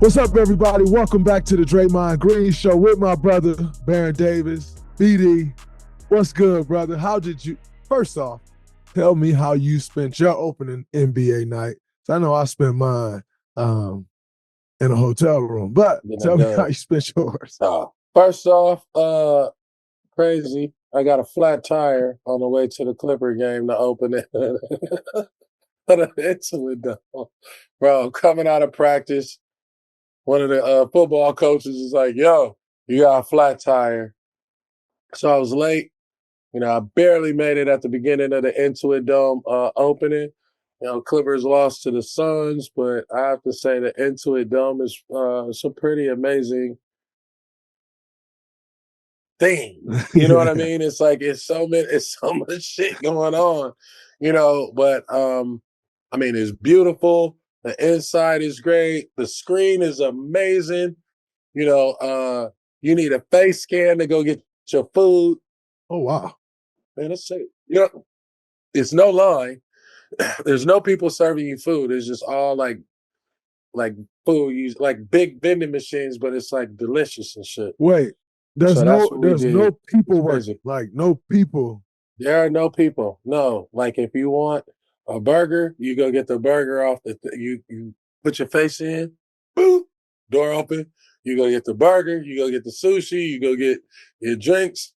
What's up, everybody? Welcome back to the Draymond Green Show with my brother, Baron Davis. BD, what's good, brother? First off, tell me how you spent your opening NBA night. So I know I spent mine in a hotel room, but tell me how you spent yours. First off, crazy. I got a flat tire on the way to the Clipper game to open it. Into it, though. Bro, coming out of practice, one of the football coaches is like, yo, you got a flat tire. So I was late. I barely made it at the beginning of the Intuit Dome opening. Clippers lost to the Suns, but I have to say the Intuit Dome is some pretty amazing thing. You know what I mean? It's like it's so much shit going on, but it's beautiful. The inside is great. The screen is amazing. You need a face scan to go get your food. Oh, wow. Man, let's say, it's no line. There's no people serving you food. It's just all like food, like big vending machines, but it's like delicious and shit. Wait, there's no people working. Like no people. There are no people. No, like if you want a burger, you go get the burger off you put your face in, boop, door open. You go get the burger. You go get the sushi. You go get your drinks.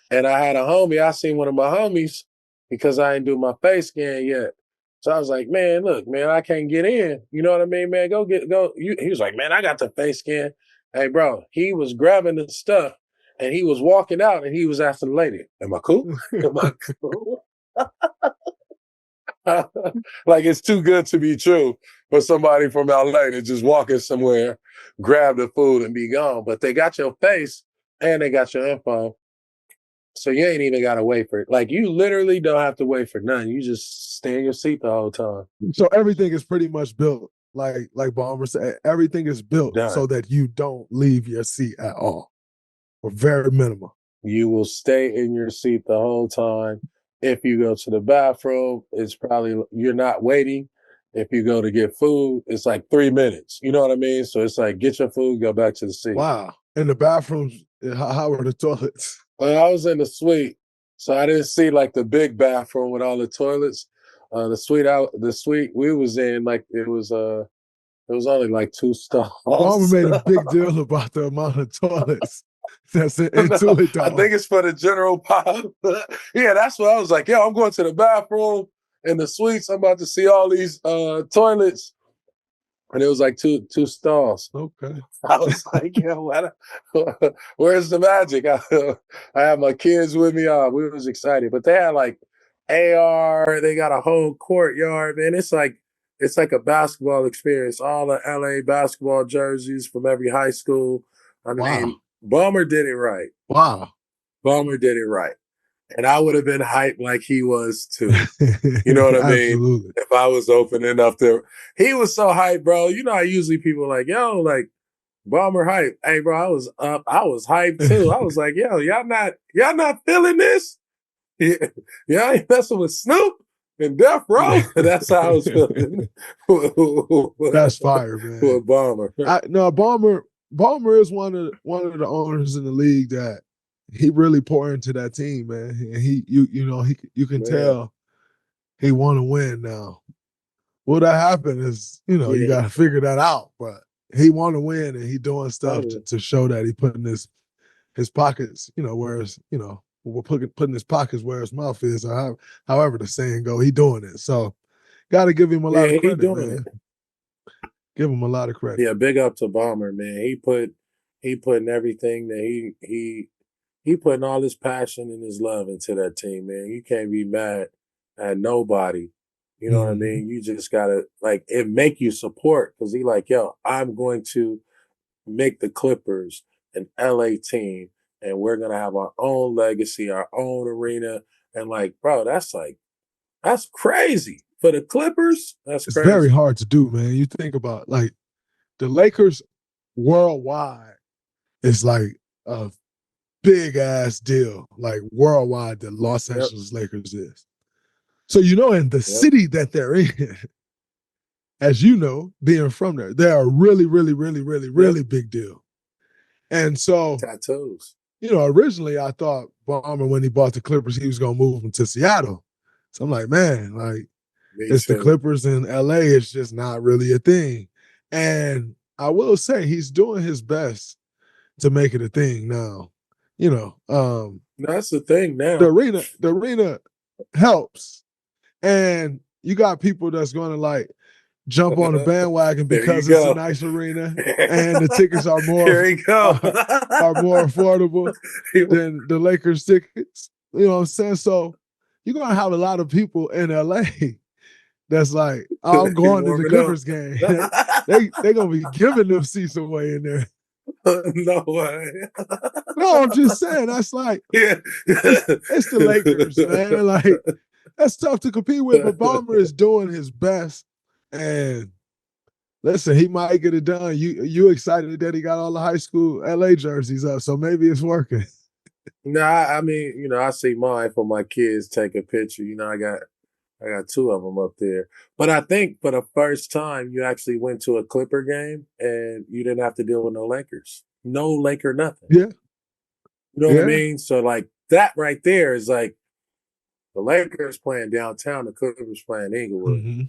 And I had a homie. I seen one of my homies because I didn't do my face scan yet. So I was like, man, look, man, I can't get in. You know what I mean, man? Go. He was like, man, I got the face scan. Hey, bro, he was grabbing the stuff and he was walking out and he was asking the lady, am I cool? Am I cool? Like it's too good to be true for somebody from LA to just walk in somewhere, grab the food and be gone. But they got your face and they got your info. So you ain't even got to wait for it. Like you literally don't have to wait for nothing. You just stay in your seat the whole time. So everything is pretty much built, like Bomber said, everything is built so that you don't leave your seat at all, or very minimal. You will stay in your seat the whole time. If you go to the bathroom, it's probably you're not waiting. If you go to get food, it's like 3 minutes. You know what I mean? So it's like get your food, go back to the seat. Wow. And the bathrooms, how are the toilets? Well, I was in the suite, so I didn't see like the big bathroom with all the toilets. The suite we was in, like it was only like 2 stalls. Bomber made a big deal about the amount of toilets. That's it. I think it's for the general pop. Yeah, that's what I was like. Yo, I'm going to the bathroom in the suites. I'm about to see all these toilets. And it was like two stalls. Okay. I was like, yo, where's the magic? I have my kids with me. We was excited. But they had like AR, they got a whole courtyard, man. It's like a basketball experience. All the LA basketball jerseys from every high school. I mean, Bomber did it right. Wow. Bomber did it right. And I would have been hyped like he was too. You know what I mean? Absolutely. If I was open enough there. He was so hyped, bro. You know how usually people are like, yo, like, Bomber hype. Hey, bro, I was up. I was hyped too. I was like, yo, y'all not feeling this? Y'all ain't messing with Snoop and Death Row. That's how I was feeling. That's fire, man. With Bomber. Bomber is one of the owners in the league that he really poured into that team, man. And you can tell he want to win now. Will that happen is, you got to figure that out. But he want to win, and he doing stuff to show that he putting his pockets, where it's, we're putting his pockets where his mouth is, or however the saying go. He doing it. So got to give him a lot of credit, man. Give him a lot of credit. Yeah, big up to Bomber, man. He putting everything that he putting all his passion and his love into that team, man. You can't be mad at nobody. You know what I mean? You just gotta it make you support because he like, yo, I'm going to make the Clippers an LA team, and we're gonna have our own legacy, our own arena, and bro, that's crazy for the Clippers. That's crazy. It's very hard to do, man. You think about the Lakers worldwide is like a big ass deal, worldwide that Los Angeles Lakers is. So in the city that they're in, as you know, being from there, they're a really, really, really, really, really big deal. And so, tattoos. Originally I thought Ballmer, when he bought the Clippers, he was going to move them to Seattle. So I'm like, man, it's the Clippers in LA. It's just not really a thing. And I will say he's doing his best to make it a thing now. That's the thing now. The arena helps. And you got people that's going to jump on the bandwagon because it's a nice arena and the tickets are more are more affordable than the Lakers tickets. You know what I'm saying? So you're gonna have a lot of people in LA that's like, oh, I'm going to the Clippers game. They're gonna be giving them seats away in there. No way. No, I'm just saying that's it's the Lakers, man. That's tough to compete with, but Ballmer is doing his best. And listen, he might get it done. You excited that he got all the high school LA jerseys up, so maybe it's working. Nah, I mean, I see mine for my kids take a picture. I got two of them up there. But I think for the first time you actually went to a Clipper game and you didn't have to deal with no Lakers. No Laker nothing. Yeah. You know what I mean? So that right there is the Lakers playing downtown, the Clippers playing Inglewood. Mm-hmm.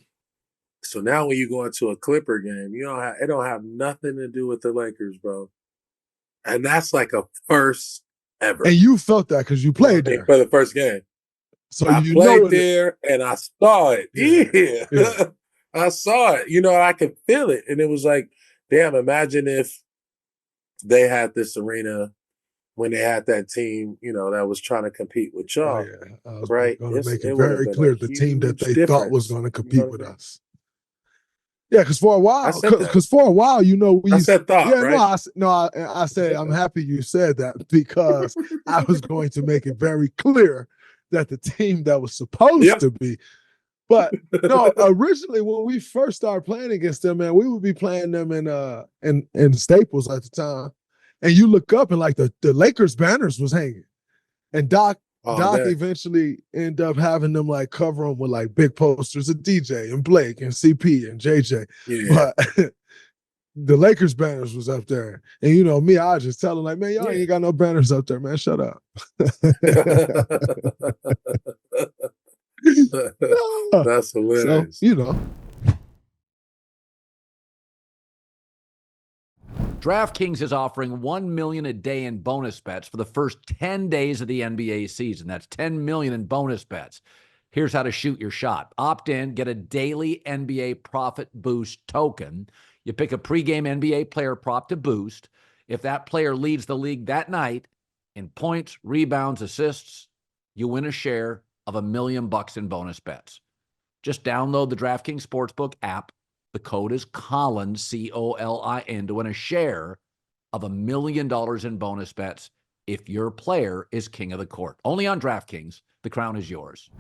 So now when you go into a Clipper game, it don't have nothing to do with the Lakers, bro. And that's like a first ever. And you felt that because you played there for the first game. So I played there and I saw it. Yeah. I saw it. I could feel it. And it was like, damn, imagine if they had this arena when they had that team, that was trying to compete with y'all. Oh, yeah. Right? Going to make it very clear the team that they thought was going to compete with us. Yeah, because for a while, we. I said thought, yeah, right? I said I'm happy you said that because I was going to make it very clear that the team that was supposed to be, but no, originally when we first started playing against them, man, we would be playing them in Staples at the time, and you look up and the Lakers banners was hanging, and Doc eventually ended up having them cover them with big posters of DJ and Blake and CP and JJ. Yeah. But the Lakers banners was up there. And me, I just tell them man, y'all ain't got no banners up there, man. Shut up. That's hilarious. So, DraftKings is offering $1 million a day in bonus bets for the first 10 days of the NBA season. That's $10 million in bonus bets. Here's how to shoot your shot. Opt in, get a daily NBA profit boost token. You pick a pregame NBA player prop to boost. If that player leads the league that night in points, rebounds, assists, you win a share of $1 million in bonus bets. Just download the DraftKings Sportsbook app. The code is Colin, COLIN, to win a share of $1 million in bonus bets if your player is king of the court. Only on DraftKings. The crown is yours.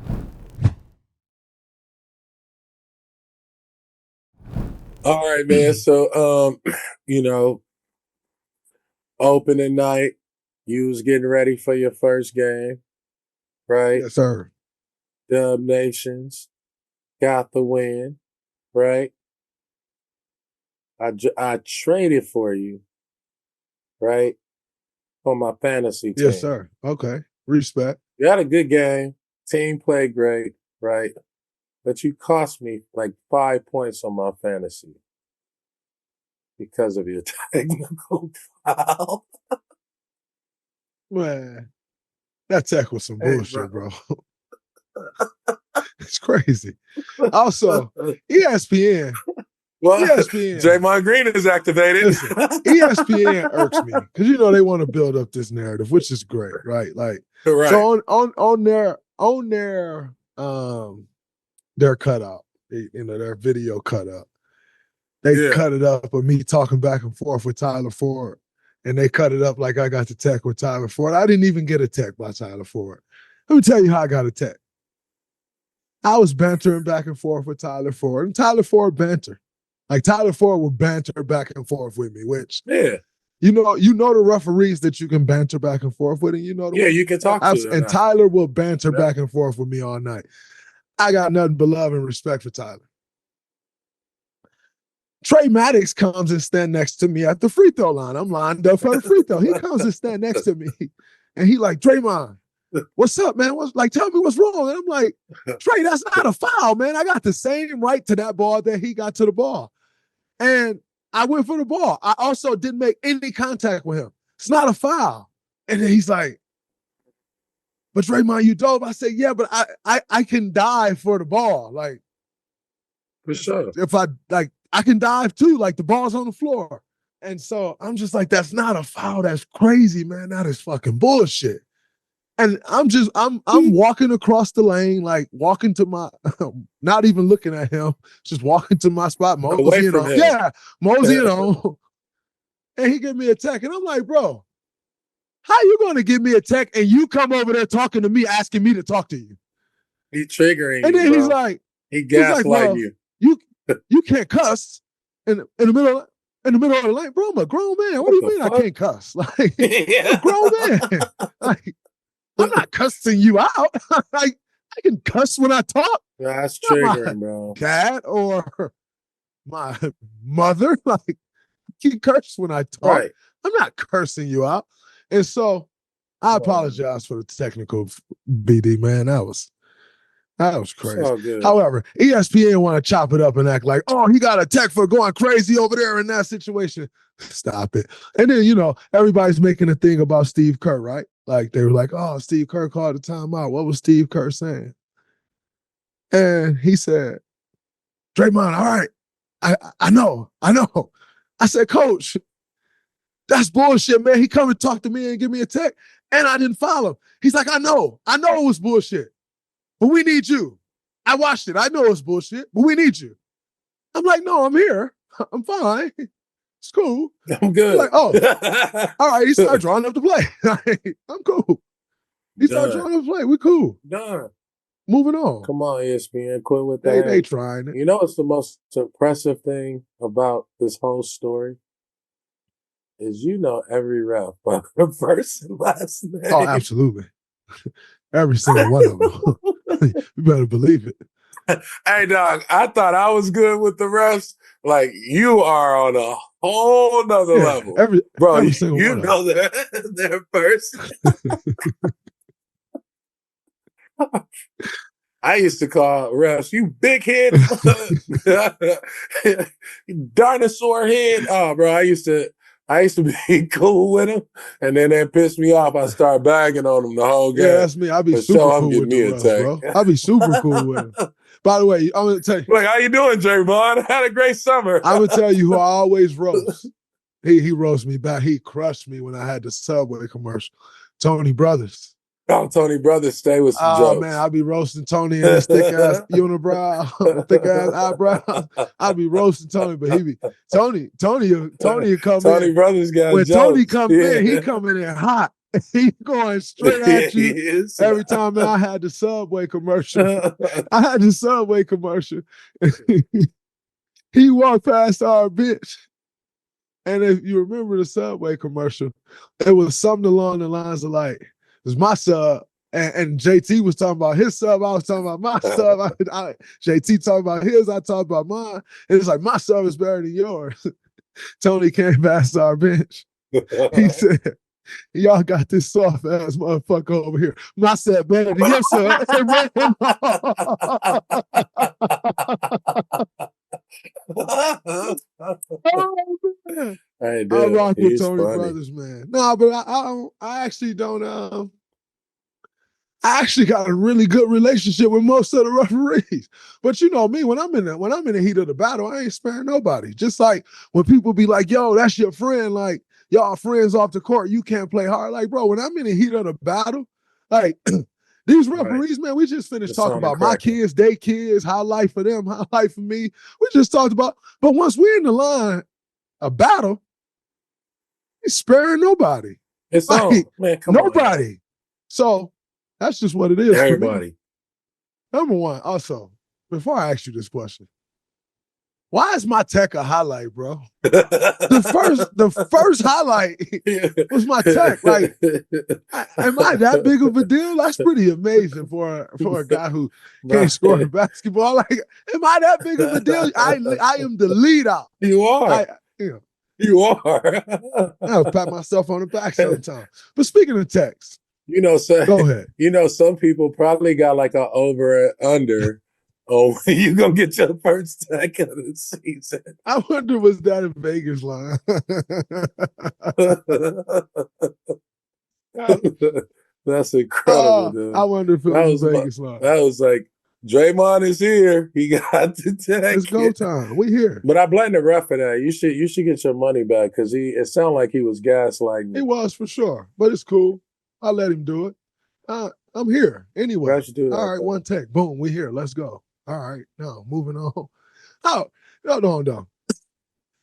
All right, man. So, opening night, you was getting ready for your first game, right? Yes, sir. Dub Nations got the win, right? I traded for you, right? For my fantasy team. Yes, sir. Okay. Respect. You had a good game. Team played great, right? But you cost me 5 points on my fantasy because of your technical foul. Man, that tech was some bullshit, bro. It's crazy. Also, ESPN. Well, ESPN. Draymond Green is activated. Listen, ESPN irks me because they want to build up this narrative, which is great, right? Right. So on their cutout, their video cutout, they cut it up of me talking back and forth with Tyler Ford, and they cut it up like I got the tech with Tyler Ford. I didn't even get a tech by Tyler Ford. Let me tell you how I got a tech. I was bantering back and forth with Tyler Ford, and Tyler Ford banter. Tyler Ford will banter back and forth with me, which you know the referees that you can banter back and forth with, and you can talk to them. And Tyler will banter back and forth with me all night. I got nothing but love and respect for Tyler. Trey Maddox comes and stand next to me at the free throw line. I'm lined up for the free throw. He comes and stand next to me, and he like, Draymond, what's up, man? Tell me what's wrong. And I'm like, Trey, that's not a foul, man. I got the same right to that ball that he got to the ball. And I went for the ball. I also didn't make any contact with him. It's not a foul. And then he's like, but Draymond, you dove. I said, yeah, but I can dive for the ball. Like, for sure. If I can dive too, like the ball's on the floor. And so I'm just like, that's not a foul. That's crazy, man. That is fucking bullshit. And I'm walking across the lane, like walking to my, not even looking at him, just walking to my spot, moseying on. Yeah, moseying on. And he gave me a tech. And I'm like, bro, how you going to give me a tech and you come over there talking to me, asking me to talk to you? He triggering and you, then bro. He's like, he gaslighting you. You can't cuss in the middle of the lane, bro. I'm a grown man. What do you mean fuck? I can't cuss? Like, I'm a grown man. Like, I'm not cussing you out. Like, I can cuss when I talk. That's triggering, bro. Dad or my mother, like, you can curse when I talk. Right. I'm not cursing you out. And so I apologize for the technical BD, man. That was crazy. However, ESPN want to chop it up and act like, oh, he got a tech for going crazy over there in that situation. Stop it. And then, everybody's making a thing about Steve Kerr, right? Like, they were like, oh, Steve Kerr called the timeout. What was Steve Kerr saying? And he said, Draymond, all right, I know. I said, Coach, that's bullshit, man. He come and talk to me and give me a tech, and I didn't follow. He's like, I know it was bullshit. But we need you. I watched it. I know it's bullshit, but we need you. I'm like, no, I'm here. I'm fine. It's cool. I'm good. Like, oh, all right. He started drawing up the play. I'm cool. He started drawing up the play. We're cool. Done. Moving on. Come on, ESPN. Quit with that. They trying it. You know what's the most impressive thing about this whole story? Is every ref by the first and last name. Oh, absolutely. Every single one of them. You better believe it. Hey, dog, I thought I was good with the refs. Like, you are on a whole nother level. Every you know their first. I used to call refs, you big head, dinosaur head. Oh, bro, I used to be cool with him, and then that pissed me off. I started bagging on him the whole game. Yeah, that's me. I be super cool with the refs, bro. I be super cool with him. By the way, I'm gonna tell you. Like, how you doing, Draymond? I had a great summer. I'm gonna tell you who I always roast. He roast me back. He crushed me when I had the Subway commercial. Tony Brothers. Oh, Tony Brothers, stay with some jokes. Oh man, I be roasting Tony in his thick ass unibrow, thick ass eyebrows. I be roasting Tony, but he be Tony come in. Tony Brothers got when jokes. Tony come in, he coming in hot. He going straight at you every time. Man, I had the Subway commercial. He walked past our bitch. And if you remember the Subway commercial, it was something along the lines of like, it was my sub, and JT was talking about his sub, I was talking about my sub. JT talking about his, I talked about mine. And it's like, my sub is better than yours. Tony came past our bench. He said, y'all got this soft ass motherfucker over here. My sub better than your sub. Oh, man. I rock with Tony Brothers, man. No, but I actually don't. I actually got a really good relationship with most of the referees. But you know me, when I'm in the heat of the battle, I ain't sparing nobody. Just like when people be like, "Yo, that's your friend," like y'all friends off the court, you can't play hard. Like, bro, when I'm in the heat of the battle, like. These referees, man, we just finished talking about my kids, they kids, how life for them, how life for me. We just talked about, but once we're in the line, a battle, it's sparing nobody. It's like, man, come nobody. On, so that's just what it is. Everybody. Number one, also, before I ask you this question, Why is my tech a highlight, bro? The first highlight was my tech. Like, am I that big of a deal? That's pretty amazing for a guy who can't score in basketball. Like, am I that big of a deal? I am the lead out. You are. You are. I'll pat myself on the back sometimes. But speaking of techs, go ahead. Some people probably got like an over and under. Oh, you gonna get your first tech of the season. I wonder, was that a Vegas line? That's incredible, dude. I wonder if it was a Vegas line. That was like, Draymond is here. He got the tech. It's go time. We here. But I blame the ref for that. You should get your money back because it sounded like he was gaslighting. He was for sure, but it's cool. I'll let him do it. I'm here anyway. All right, one tech. Boom, we here. Let's go. All right, now moving on. Oh, no.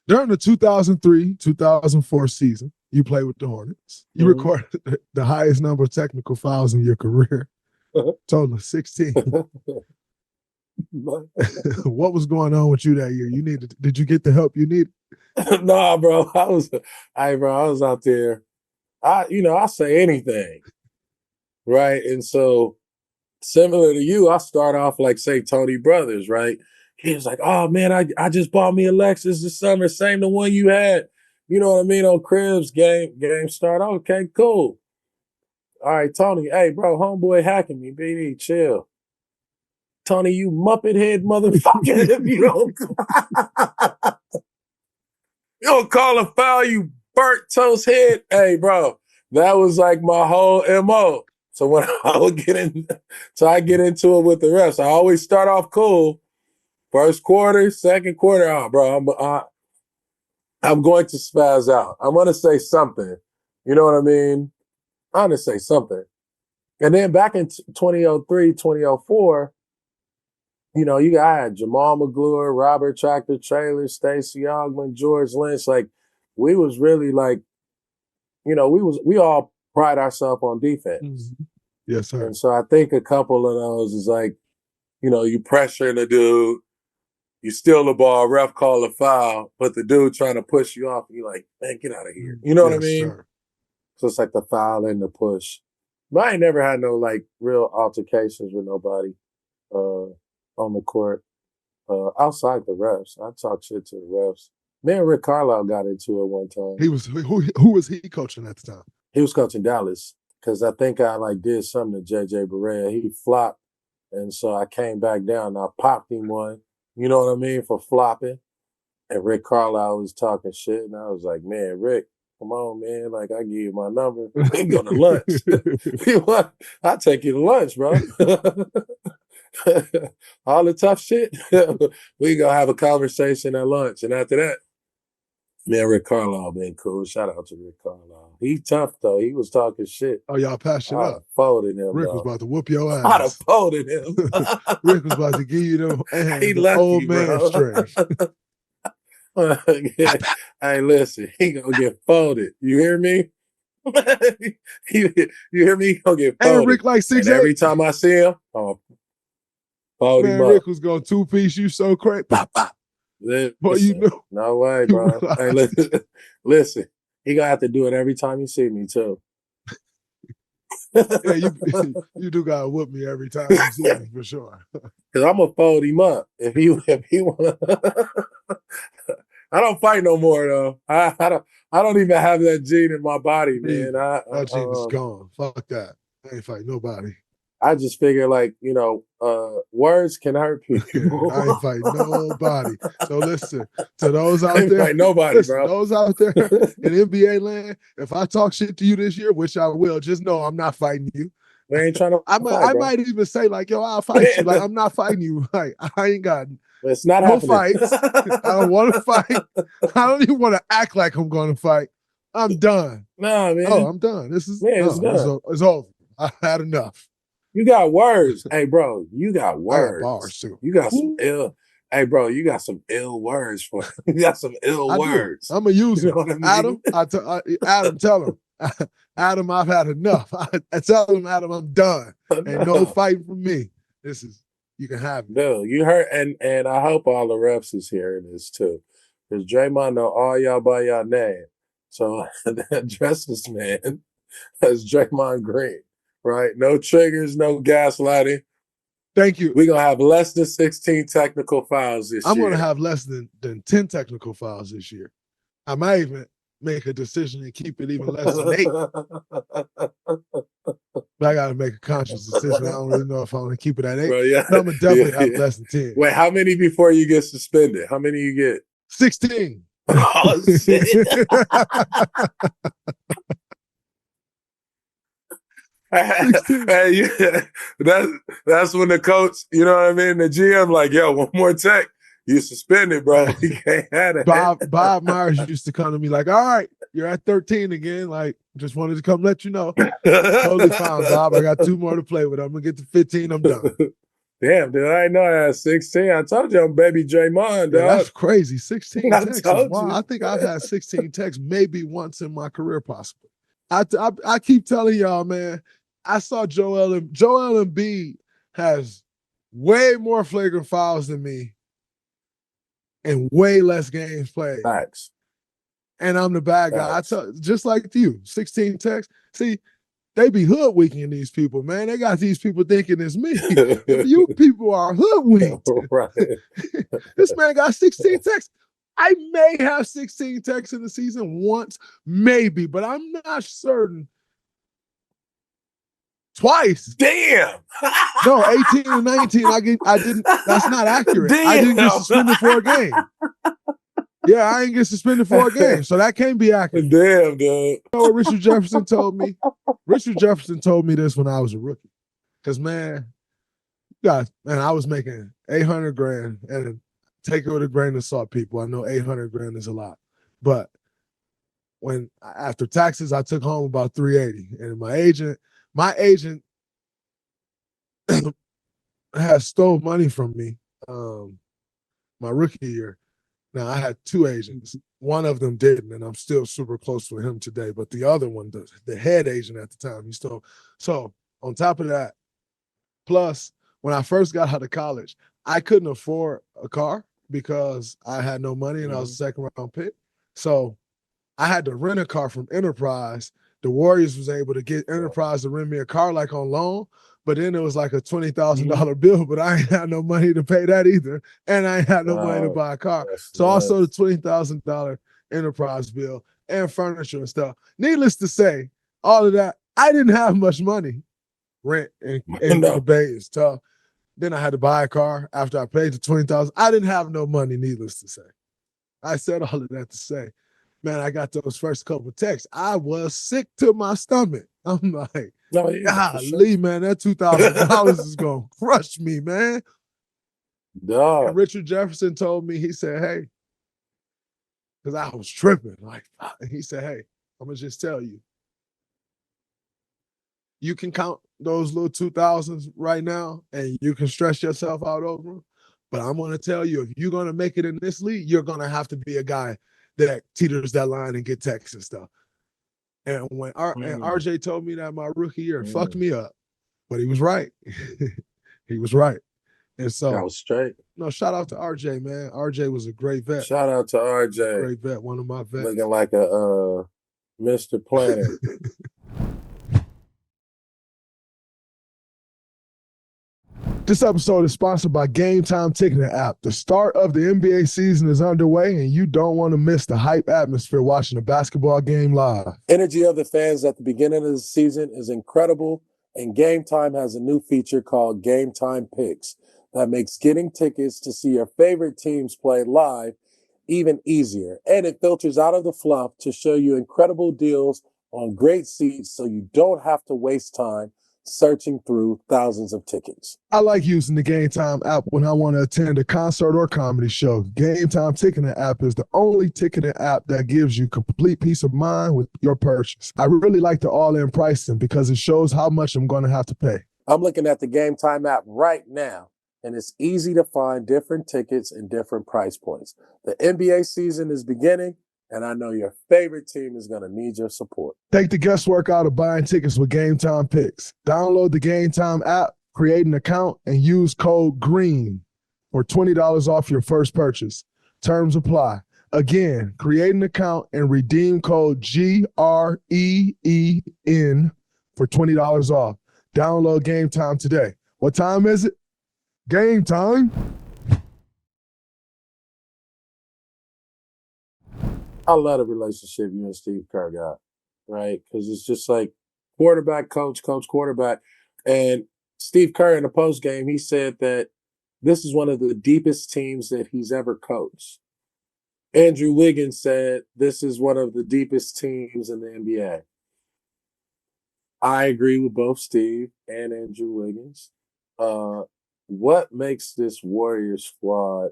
During the 2003-2004 season, you played with the Hornets. You recorded the highest number of technical fouls in your career, total of 16. What was going on with you that year? Did you get the help you needed? Nah, bro. I was out there. I say anything, right? And so, similar to you, I start off like, say, Tony Brothers, right? He was like, oh, man, I just bought me a Lexus this summer, same the one you had, you know what I mean, on Cribs, game start. Okay, cool. All right, Tony, hey, bro, homeboy hacking me, baby, chill. Tony, you Muppet head motherfucker, if you don't call a foul, you burnt toast head. Hey, bro, that was like my whole MO. So when I get into it with the refs, I always start off cool. First quarter, second quarter, bro, I'm going to spaz out. I'm going to say something. You know what I mean? I'm going to say something. And then back in 2003, 2004, I had Jamal McGlure, Robert Tractor Traylor, Stacey Ogman, George Lynch. Like, we was really like, we all pride ourselves on defense. Mm-hmm. Yes, sir. And so I think a couple of those is like, you pressuring the dude, you steal the ball, ref call a foul, but the dude trying to push you off, and you're like, man, get out of here. You know what I mean? Sir. So it's like the foul and the push. But I ain't never had no like real altercations with nobody on the court. Outside the refs. I talk shit to the refs. Me and Rick Carlisle got into it one time. Who was he coaching at the time? He was coaching Dallas. Because I think I did something to JJ Barea. He flopped. And so I came back down and I popped him one. You know what I mean? For flopping. And Rick Carlisle was talking shit. And I was like, man, Rick, come on, man. Like, I give you my number. We go to lunch. I'll take you to lunch, bro. All the tough shit. We go have a conversation at lunch. And after that, man, Rick Carlisle been cool. Shout out to Rick Carlisle. He tough, though. He was talking shit. Oh, y'all passed it up. I'd have folded him, Rick was about to whoop your ass. I'd have folded him. Rick was about to give you the old man strength. Hey, listen. He gonna get folded. You hear me? you hear me? He gonna get folded. And Rick like 6'8". Every time I see him, fold him up. Rick was going to two-piece you so crazy. Pop, pop. Listen, boy, you know. No way, bro. Hey, listen. He gonna have to do it every time you see me too. Yeah, you do gotta whoop me every time you see me for sure. Cause I'm gonna fold him up if he wanna. I don't fight no more though. I don't even have that gene in my body, man. That gene is gone. Fuck that. I ain't fight nobody. I just figure words can hurt people. I ain't fighting nobody. So listen, to those out there, fight nobody, bro. Those out there in NBA land, if I talk shit to you this year, which I will, just know I'm not fighting you. We ain't trying to. I might even say like, yo, I'll fight you. Like, I'm not fighting you. Like, I ain't got. It's not no happening. Fights. I don't want to fight. I don't even want to act like I'm going to fight. I'm done. Nah, man. Oh, I'm done. This is it's done. It's over. I had enough. You got words. Hey, bro, you got words. I got bars, too. You got some ill. Hey, bro, you got some ill words for you. Got some ill words. I'm going to use it. You know what I mean? Adam, tell him. Adam, I've had enough. I tell him, Adam, I'm done. Ain't no fighting for me. This is you can have it. No, you heard, and I hope all the refs is hearing this too, because Draymond know all y'all by y'all name. So address this man as Draymond Green, right? No triggers, no gaslighting. Thank you. We're going to have less than 16 technical fouls this year. I'm going to have less than 10 technical fouls this year. I might even make a decision and keep it even less than 8. But I got to make a conscious decision. I don't really know if I want to keep it at 8. Bro, yeah, but I'm going to definitely have less than 10. Wait, how many before you get suspended? How many you get? 16. Oh, shit. Hey, yeah, that's when the coach, you know what I mean? The GM like, yo, one more tech, you suspended, bro. You can't have it. Bob Myers used to come to me like, all right, you're at 13 again. Like, just wanted to come let you know. Totally fine, Bob. I got 2 more to play with. I'm going to get to 15. I'm done. Damn, dude, I didn't know I had 16. I told you I'm baby Draymond, dog. Yeah, that's crazy. 16 texts. Wow. I think I've had 16 texts maybe once in my career, possibly. I keep telling y'all, man, I saw Joel Embiid has way more flagrant fouls than me and way less games played. Facts. And I'm the bad guy. Just like you, 16 texts. See, they be hoodwinking these people, man. They got these people thinking it's me. You people are hoodwinked. Right. This man got 16 texts. I may have 16 texts in the season once, maybe, but I'm not certain. Twice. Damn. No, 18 and 19. I didn't. That's not accurate. Damn. I didn't get suspended for a game. Yeah, I ain't get suspended for a game, so that can't be accurate. Damn, dude. You know what Richard Jefferson told me? Richard Jefferson told me this when I was a rookie. Because, man, I was making $800,000, and take it with a grain of salt, people. I know $800,000 is a lot, but after taxes, I took home about $380,000, and my agent has stole money from me my rookie year. Now, I had 2 agents. One of them didn't, and I'm still super close with him today. But the other one, the head agent at the time, he stole. So on top of that, plus when I first got out of college, I couldn't afford a car because I had no money and I was a second-round pick. So I had to rent a car from Enterprise. The Warriors was able to get Enterprise to rent me a car like on loan, but then it was like a $20,000 bill, but I ain't had no money to pay that either, and I ain't had no money to buy a car. So also the $20,000 Enterprise bill and furniture and stuff. Needless to say, all of that, I didn't have much money. Rent and the Bay is tough. Then I had to buy a car after I paid the $20,000. I didn't have no money, needless to say. I said all of that to say, man, I got those first couple texts. I was sick to my stomach. I'm like, golly, man, that $2,000 is going to crush me, man. And Richard Jefferson told me, he said, hey, because I was tripping. Like, he said, hey, I'm going to just tell you. You can count those little 2,000s right now, and you can stress yourself out over them. But I'm going to tell you, if you're going to make it in this league, you're going to have to be a guy that teeters that line and get texts and stuff. And when and RJ told me that my rookie year, it fucked me up. But he was right. He was right. And so I was straight. No, shout out to RJ, man. RJ was a great vet. Shout out to RJ. Great vet, one of my vets. Looking like a Mr. Planet. This episode is sponsored by Game Time Ticketing app. The start of the NBA season is underway, and you don't want to miss the hype atmosphere watching a basketball game live. Energy of the fans at the beginning of the season is incredible, and Game Time has a new feature called Game Time Picks that makes getting tickets to see your favorite teams play live even easier. And it filters out of the fluff to show you incredible deals on great seats so you don't have to waste time searching through thousands of tickets. I like using the Game Time app when I want to attend a concert or comedy show. Game Time Ticketing app is the only ticketing app that gives you complete peace of mind with your purchase. I really like the all-in pricing because it shows how much I'm going to have to pay. I'm looking at the Game Time app right now, and it's easy to find different tickets and different price points. The NBA season is beginning, and I know your favorite team is going to need your support. Take the guesswork out of buying tickets with Game Time Picks. Download the Game Time app, Create an account and use code GREEN for $20 off your first purchase. Terms apply. Again, create an account and redeem code GREEN for $20 off. Download Game Time today. What time is it? Game time. I love the relationship you and Steve Kerr got, right? Because it's just like quarterback, coach, quarterback. And Steve Kerr in the post game, he said that this is one of the deepest teams that he's ever coached. Andrew Wiggins said this is one of the deepest teams in the NBA. I agree with both Steve and Andrew Wiggins. What makes this Warriors squad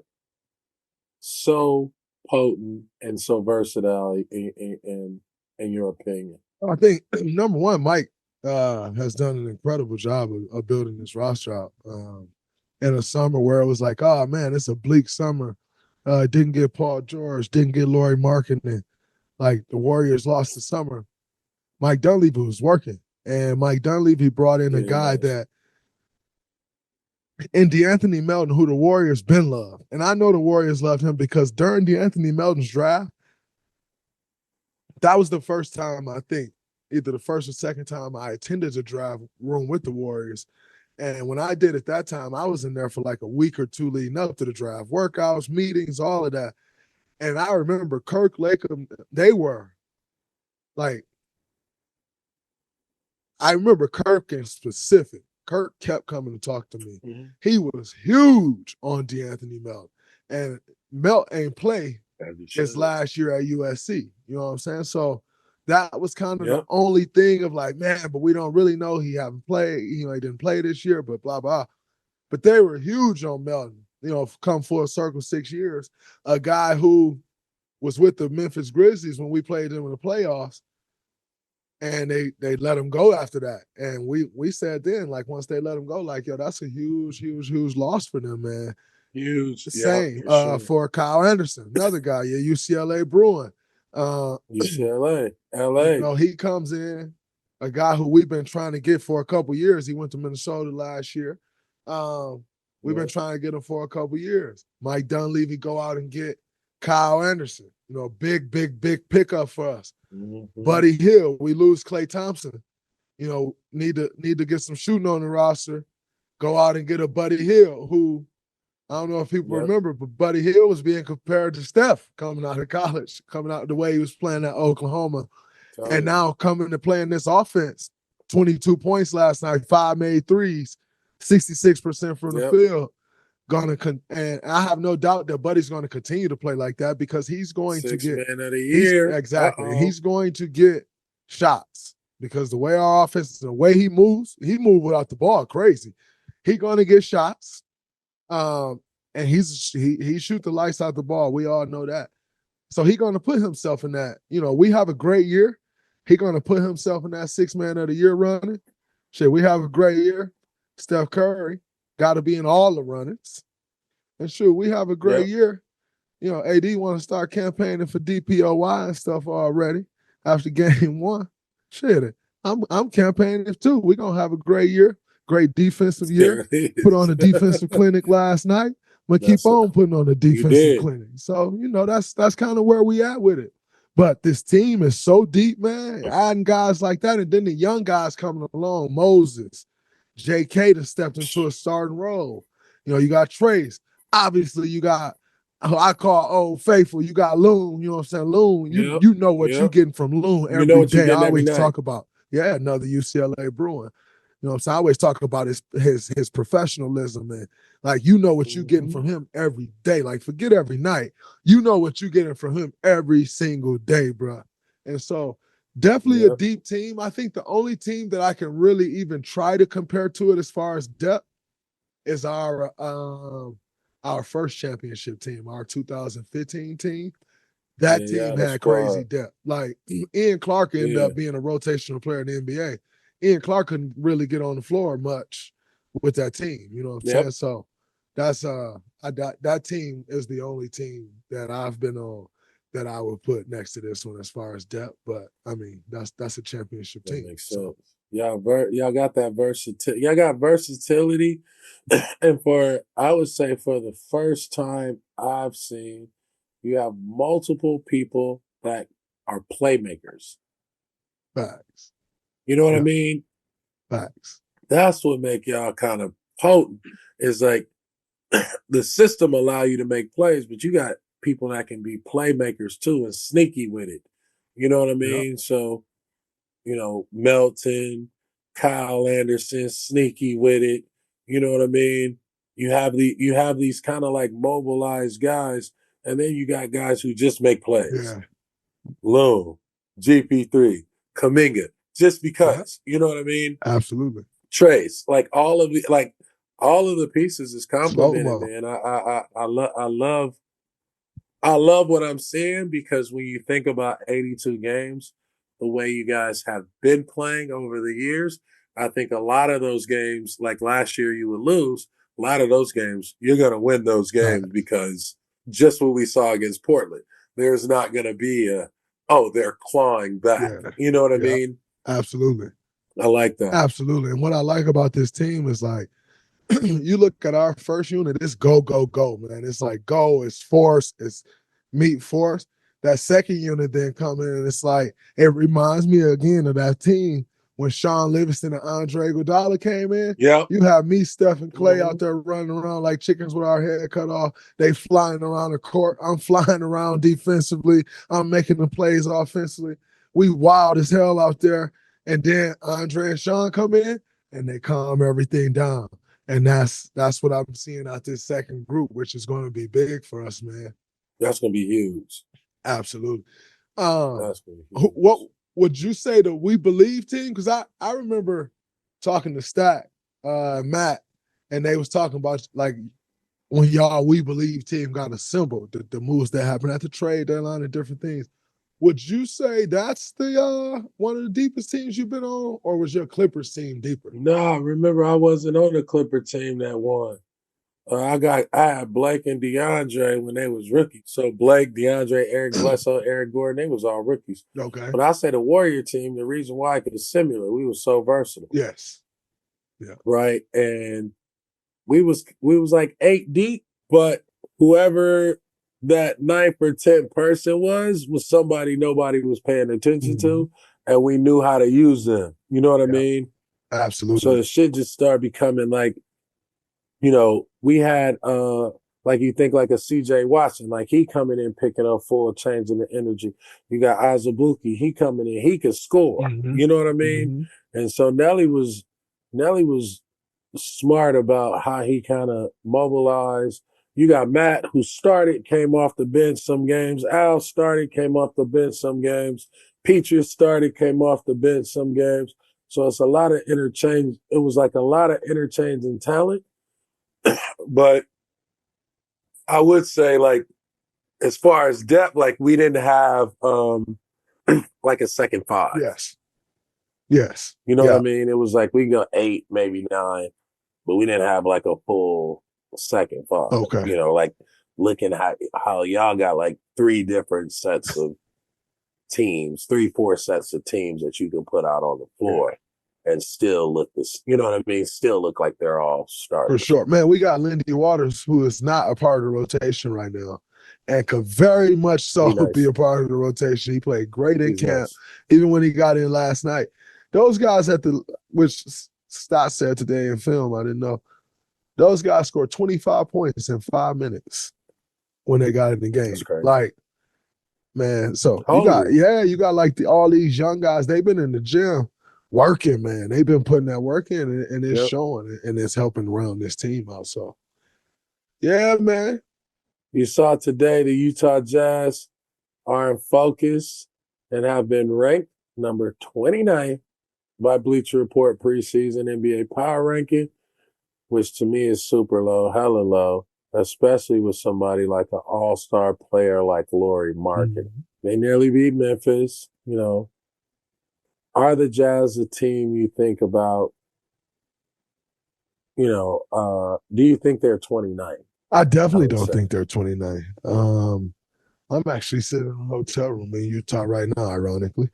so potent and so versatile in your opinion? I think number one, Mike has done an incredible job of building this roster out in a summer where it was like, oh man, it's a bleak summer. Didn't get Paul George, didn't get Lauri Markkanen. Like the Warriors lost the summer. Mike Dunleavy was working, and Mike Dunleavy brought in a guy that in DeAnthony Melton, who the Warriors been loved. And I know the Warriors loved him because during DeAnthony Melton's draft, that was the first time, I think, either the first or second time I attended the draft room with the Warriors. And when I did at that time, I was in there for like a week or two leading up to the draft, workouts, meetings, all of that. And I remember Kirk, Latham, they were like, I remember Kirk in specific. Kirk kept coming to talk to me. Mm-hmm. He was huge on DeAnthony Melton. And Melt ain't play his last year at USC. You know what I'm saying? So that was kind of the only thing of like, man, but we don't really know he haven't played. You know, he didn't play this year, but blah, blah. But they were huge on Melton, you know, come full circle 6 years. A guy who was with the Memphis Grizzlies when we played them in the playoffs. And they let him go after that. And we said then, like, once they let him go, like, yo, that's a huge, huge, huge loss for them, man. Huge. Same for Kyle Anderson, another guy, UCLA Bruin. UCLA, LA. You know, he comes in, a guy who we've been trying to get for a couple years. He went to Minnesota last year. We've been trying to get him for a couple years. Mike Dunleavy go out and get Kyle Anderson. You know, big pickup for us. Mm-hmm. Buddy Hield, we lose Klay Thompson. You know, need to get some shooting on the roster. Go out and get a Buddy Hield, who I don't know if people remember, but Buddy Hield was being compared to Steph coming out of college, coming out the way he was playing at Oklahoma. And now coming to playing this offense, 22 points last night, 5 made threes, 66% from the field. And I have no doubt that Buddy's going to continue to play like that because he's going to get man of the year. Exactly. He's going to get shots because the way our offense, the way he moves without the ball, crazy. He's going to get shots. And he shoot the lights out the ball. We all know that. So he's going to put himself in that. You know, we have a great year. He's going to put himself in that 6 man of the year running. Shit, we have a great year. Steph Curry got to be in all the runnings. And sure, we have a great year. You know, AD want to start campaigning for DPOY and stuff already after game 1. Shit, I'm campaigning too. We're going to have a great year. Great defensive year. Put on a defensive clinic last night. I'm going to keep on putting on a defensive clinic. So, you know, that's kind of where we at with it. But this team is so deep, man. Adding guys like that, and then the young guys coming along, Moses, J.K. that stepped into a starting role. You know, you got Trace. Obviously, you got who I call Old Faithful. You got Loon. You know what I'm saying? Loon, you know what you're getting from Loon every day. I always talk about, another UCLA Bruin. You know what I'm saying? I always talk about his professionalism, and like, you know what you're getting from him every day. Like, forget every night. You know what you're getting from him every single day, bro. And so definitely a deep team. I think the only team that I can really even try to compare to it as far as depth is our first championship team, our 2015 team. That team had crazy depth. Like, Ian Clark ended up being a rotational player in the NBA. Ian Clark couldn't really get on the floor much with that team. You know what I'm saying? So that's that team is the only team that I've been on that I would put next to this one as far as depth. But I mean, that's a championship team. Makes sense. Y'all got that versatility. Y'all got versatility. And I would say for the first time I've seen, you have multiple people that are playmakers. Facts. You know what I Yeah. mean? Facts. That's what make y'all kind of potent. Is like the system allow you to make plays, but you got people that can be playmakers too and sneaky with it. You know what I Yep. mean? So, Melton, Kyle Anderson, sneaky with it. You know what I mean? You have these kind of like mobilized guys, and then you got guys who just make plays. Yeah. Loon, GP3, Kaminga, just because. You know what I mean? Absolutely. Trace, like all of the pieces is complimented, Slow-mo. man. I love what I'm seeing, because when you think about 82 games, the way you guys have been playing over the years, I think a lot of those games, like last year you would lose, a lot of those games, you're going to win those games because just what we saw against Portland. There's not going to be they're clawing back. Yeah. You know what I mean? Absolutely. I like that. Absolutely. And what I like about this team is like, you look at our first unit, it's go, go, go, man. It's like go, it's force, it's meet force. That second unit then come in and it's like, it reminds me again of that team when Sean Livingston and Andre Iguodala came in. Yep. You have me, Steph, and Clay out there running around like chickens with our head cut off. They flying around the court. I'm flying around defensively. I'm making the plays offensively. We wild as hell out there. And then Andre and Sean come in and they calm everything down. And that's what I'm seeing out this second group, which is going to be big for us, man. That's going to be huge. Absolutely. That's going to be huge. What would you say the We Believe team? Because I remember talking to Stack, Matt, and they was talking about like when y'all We Believe team got assembled, the moves that happened at the trade deadline and different things. Would you say that's the one of the deepest teams you've been on, or was your Clippers team deeper? No, remember I wasn't on the Clipper team that won. I had Blake and DeAndre when they was rookies. So Blake, DeAndre, Eric Bledsoe, Eric Gordon, they was all rookies. Okay. But I say the Warrior team, the reason why is similar. We were so versatile. Yes. Yeah. Right. And we was like 8 deep, but whoever that 9th or 10th person was somebody nobody was paying attention to, and we knew how to use them. You know what I mean? Absolutely. So the shit just started becoming like, we had like you think like a CJ Watson, like he coming in picking up full, changing the energy. You got Azubuike, he coming in, he could score. You know what I mean? And so Nelly was smart about how he kind of mobilized. You got Matt, who started, came off the bench some games. Al started, came off the bench some games. Peaches started, came off the bench some games. So it's a lot of interchange. It was like a lot of interchange in talent. But I would say, like, as far as depth, like we didn't have like a second five. Yes. You know what I mean? It was like we go 8, maybe 9, but we didn't have like a full second five. Okay. Like looking how y'all got like 3 different sets of teams, 3-4 sets of teams that you can put out on the floor and still look this. You know what I mean? Still look like they're all starters. For sure, man. We got Lindy Waters, who is not a part of the rotation right now, and could very much so be a part of the rotation. He played great in camp, even when he got in last night. Those guys which Stott said today in film, I didn't know. Those guys scored 25 points in 5 minutes when they got in the game. Like, man, so you got like all these young guys. They've been in the gym working, man. They've been putting that work in, and it's showing, and it's helping round this team out. So, yeah, man. You saw today the Utah Jazz are in focus and have been ranked number 29 by Bleacher Report preseason NBA power ranking, which to me is super low, hella low, especially with somebody like an all-star player like Lauri Markkanen. They nearly beat Memphis, Are the Jazz a team you think about, do you think they're 29? I definitely don't think they're 29. I'm actually sitting in a hotel room in Utah right now, ironically.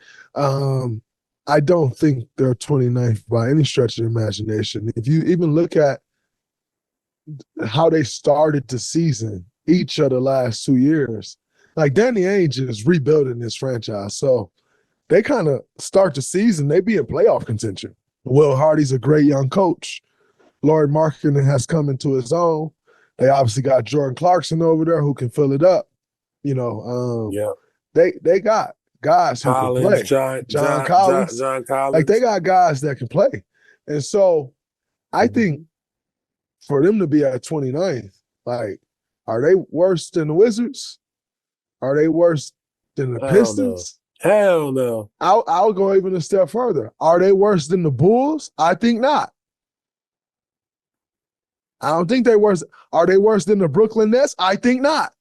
I don't think they're 29th by any stretch of the imagination. If you even look at how they started the season each of the last 2 years, like Danny Ainge is rebuilding this franchise. So they kind of start the season, they be in playoff contention. Will Hardy's a great young coach. Lord Markkinen has come into his own. They obviously got Jordan Clarkson over there who can fill it up. You know, they got guys who can play. John Collins. John Collins. Like, they got guys that can play. And so I think for them to be at 29th, like, are they worse than the Wizards? Are they worse than the Pistons? Hell no. I'll go even a step further. Are they worse than the Bulls? I think not. I don't think they're worse. Are they worse than the Brooklyn Nets? I think not.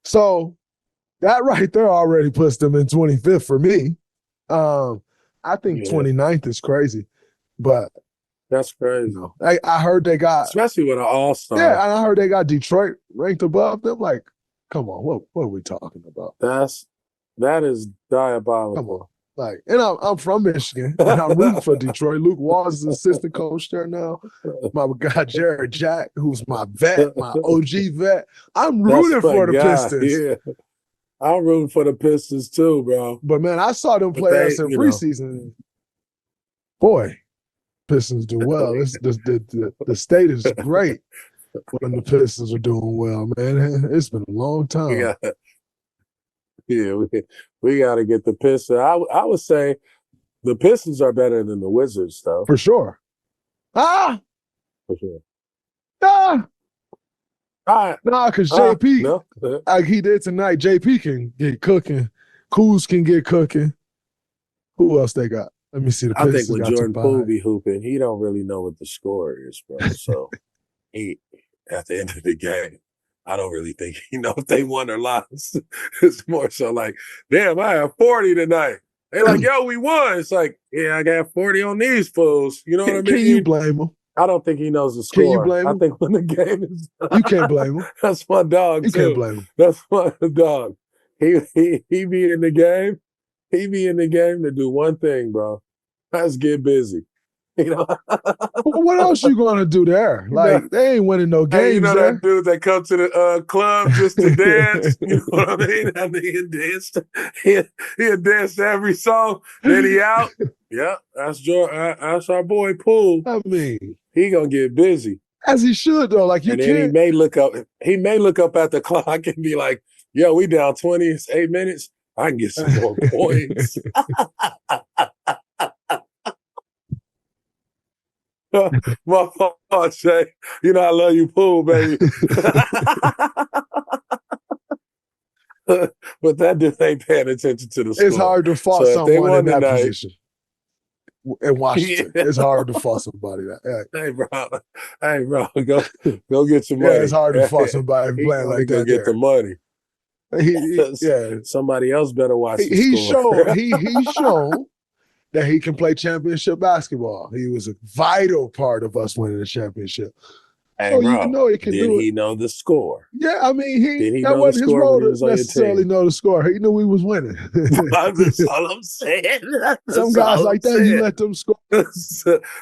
So that right there already puts them in 25th for me. I think 29th is crazy, but that's crazy. You know, I heard they got, especially with an all-star. Yeah, and I heard they got Detroit ranked above them. Like, come on, what are we talking about? That is diabolical. Come on. Like, and I'm from Michigan, and I'm rooting for Detroit. Luke Walls is assistant coach there now. My guy Jared Jack, who's my vet, my OG vet. I'm rooting for the Pistons. Yeah, I'm rooting for the Pistons too, bro. But man, I saw them play us in preseason. Boy, Pistons do well. The state is great when the Pistons are doing well, man. It's been a long time. Yeah, we got to get the Pistons. I would say the Pistons are better than the Wizards, though. For sure. For sure. Because JP, like he did tonight, JP can get cooking. Kuz can get cooking. Who else they got? Let me see. The Pistons, I think when Jordan Poole be hooping, he don't really know what the score is, bro. So he, at the end of the game, I don't really think he knows if they won or lost. It's more so like, damn, I have 40 tonight. They like, yo, we won. It's like, yeah, I got 40 on these fools. You know what I mean? Can you blame him? I don't think he knows the score. Can you blame him? I think when the game is done, you can't blame him. That's my dog, you too. Can't blame him. That's my dog. He be in the game. He be in the game to do one thing, bro. That's get busy. You know? What else you gonna do there? Like, they ain't winning no games. Hey, you know there. that dude that come to the club just to dance? You know what I mean? That nigga danced. He'll dance to every song. Then he out. Yeah, that's our boy Poole. I mean, he gonna get busy. As he should, though. Like, you and can't. Then he may look up at the clock and be like, yo, we down 20, it's 8 minutes. I can get some more points. My fault, Shay. You know I love you, Poole, baby. But that dude ain't paying attention to the score. It's hard to fault someone in that position. In Washington, it's hard to fault somebody that. Hey, bro, go get some money. Yeah, it's hard to fault somebody playing like that. Go get the money. Yeah, somebody else better watch. He showed that he can play championship basketball. He was a vital part of us winning the championship. Hey, so bro, you know he can do it. Did he know the score? Yeah, I mean, that wasn't his role to necessarily know the score. He knew we was winning. That's all I'm saying. Some guys like that, you let them score. Hey,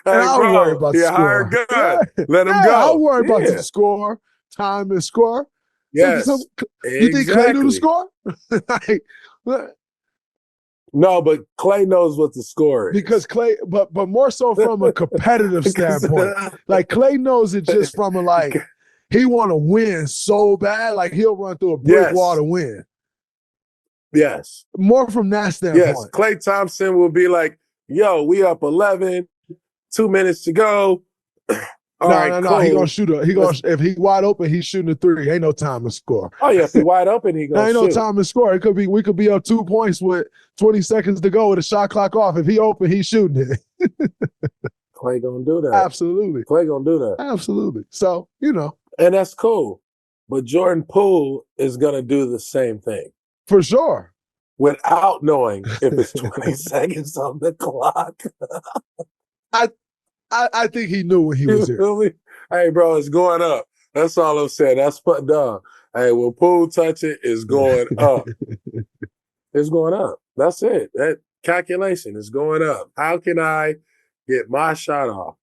I'll worry about the score. Let him go. I'll worry about the score, time and score. Yes, you think Clay knew the score? No, but Clay knows what the score is. Because Clay, but more so from a competitive standpoint. Like, Clay knows it just from a, like, he want to win so bad, like he'll run through a brick wall to win. Yes. More from that standpoint. Yes, Clay Thompson will be like, yo, we up 11, 2 minutes to go. No. Cool. He gonna shoot if he wide open, he's shooting a three. Ain't no time to score. Oh yeah, if he wide open, he gonna shoot. Ain't no time to score. We could be up 2 points with 20 seconds to go with a shot clock off. If he open, he's shooting it. Clay gonna do that. Absolutely. Clay gonna do that. Absolutely. So, you know. And that's cool. But Jordan Poole is gonna do the same thing. For sure. Without knowing if it's 20 seconds on the clock. I think he knew when he was here. Hey, bro, it's going up. That's all I'm saying. That's my dog. Hey, when Poole touch it, it's going up. It's going up. That's it. That calculation is going up. How can I get my shot off?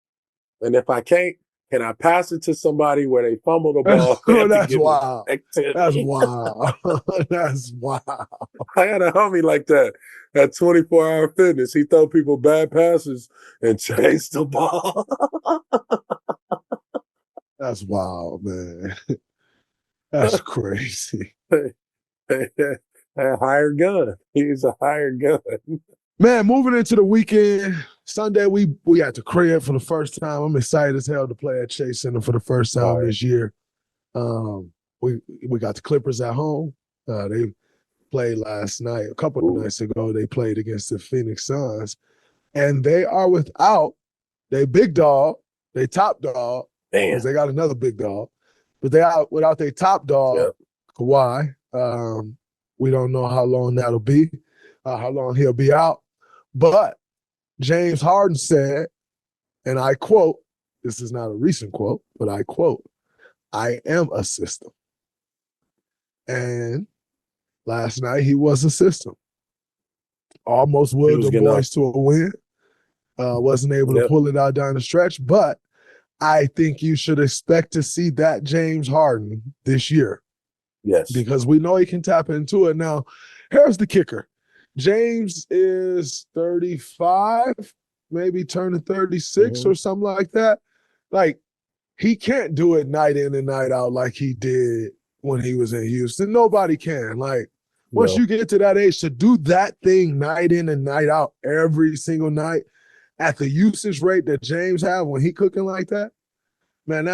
And if I can't, can I pass it to somebody where they fumble the ball? That's wild. That's wild. That's wild. I got a homie like that at 24-hour fitness. He throw people bad passes and chase the ball. That's wild, man. That's crazy. A hired gun. He's a hired gun. Man, moving into the weekend, Sunday we at the crib for the first time. I'm excited as hell to play at Chase Center for the first time this year. We got the Clippers at home. They played last night. A couple of nights ago, they played against the Phoenix Suns, and they are without their big dog, their top dog. Because they got another big dog, but they out without their top dog, Kawhi. We don't know how long that'll be, how long he'll be out. But James Harden said, and I quote, this is not a recent quote, but I quote, "I am a system." And last night he was a system. Almost willed the boys to a win. Wasn't able to pull it out down the stretch, but I think you should expect to see that James Harden this year. Yes. Because we know he can tap into it. Now, here's the kicker. James is 35, maybe turning 36 or something like that. Like, he can't do it night in and night out like he did when he was in Houston. Nobody can. Like, once you get to that age, to do that thing night in and night out every single night at the usage rate that James have when he cooking like that, man,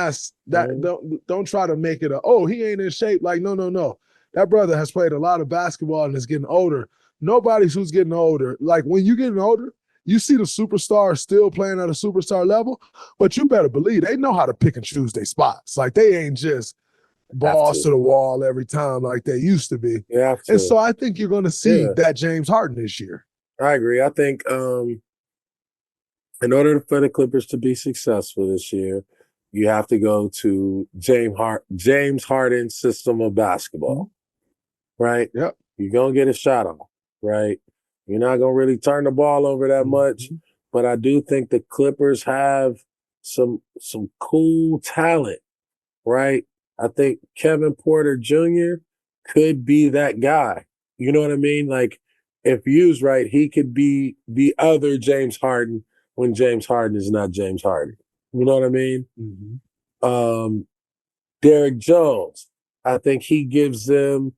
don't try to make it he ain't in shape. Like, no. That brother has played a lot of basketball and is getting older. Nobody's who's getting older. Like, when you're getting older, you see the superstars still playing at a superstar level, but you better believe they know how to pick and choose their spots. Like, they ain't just balls to the wall every time like they used to be. And so I think you're going to see that James Harden this year. I agree. I think in order for the Clippers to be successful this year, you have to go to James Harden's system of basketball, right? Yep. You're going to get a shot on, right? You're not going to really turn the ball over that much, but I do think the Clippers have some cool talent, right? I think Kevin Porter Jr. could be that guy. You know what I mean? Like, if used right, he could be the other James Harden when James Harden is not James Harden. You know what I mean? Derrick Jones, I think he gives them,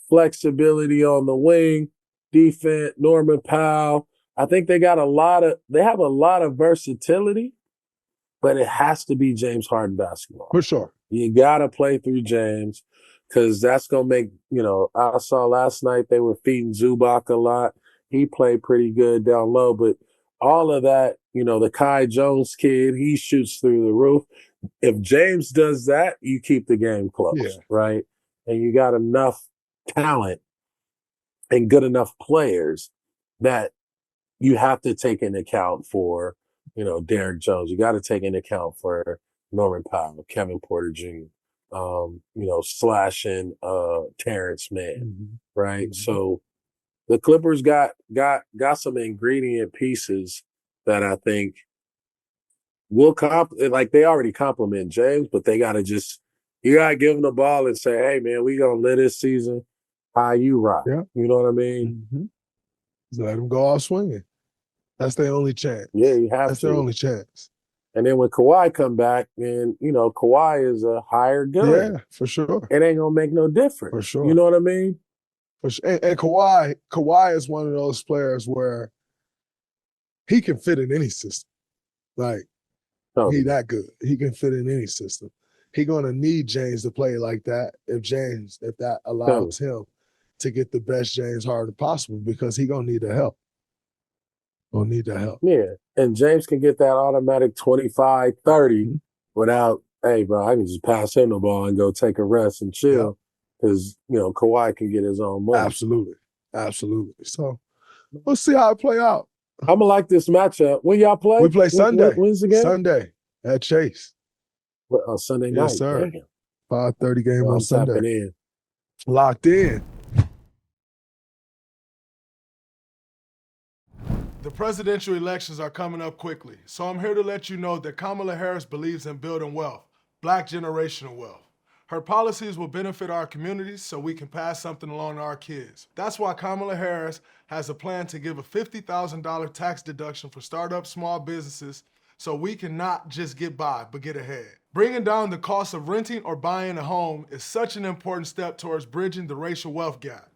flexibility on the wing, defense, Norman Powell. I think they have a lot of versatility, but it has to be James Harden basketball. For sure. You got to play through James because that's going to make, I saw last night they were feeding Zubac a lot. He played pretty good down low, but all of that, the Kai Jones kid, he shoots through the roof. If James does that, you keep the game close, right? And you got enough talent and good enough players that you have to take into account for, Derrick Jones. You got to take into account for Norman Powell, Kevin Porter Jr., slashing Terrence Mann, right? So the Clippers got some ingredient pieces that I think will they already compliment James, but they gotta you gotta give them the ball and say, hey man, we gonna live this season how you rock. Yeah. You know what I mean? Just let them go out swinging. That's their only chance. Yeah, you have That's to. their only chance. And then when Kawhi come back, and Kawhi is a higher gun. Yeah, for sure. It ain't gonna make no difference. For sure. You know what I mean? For sure. And Kawhi is one of those players where he can fit in any system. Like, he that good. He can fit in any system. He gonna need James to play like that if that allows him to get the best James Harden possible, because he gonna need the help. Gonna need the help. Yeah. And James can get that automatic 25, 30 without, hey, bro, I can just pass him the ball and go take a rest and chill. Because, Kawhi can get his own money. Absolutely. Absolutely. So let's see how it play out. I'm going to like this matchup. When y'all play? We play Sunday. When's the game? Sunday at Chase. On Sunday night. Yes, sir. 5:30 game on Sunday. In. Locked in. The presidential elections are coming up quickly, so I'm here to let you know that Kamala Harris believes in building wealth, Black generational wealth. Her policies will benefit our communities so we can pass something along to our kids. That's why Kamala Harris has a plan to give a $50,000 tax deduction for startup small businesses so we can not just get by, but get ahead. Bringing down the cost of renting or buying a home is such an important step towards bridging the racial wealth gap.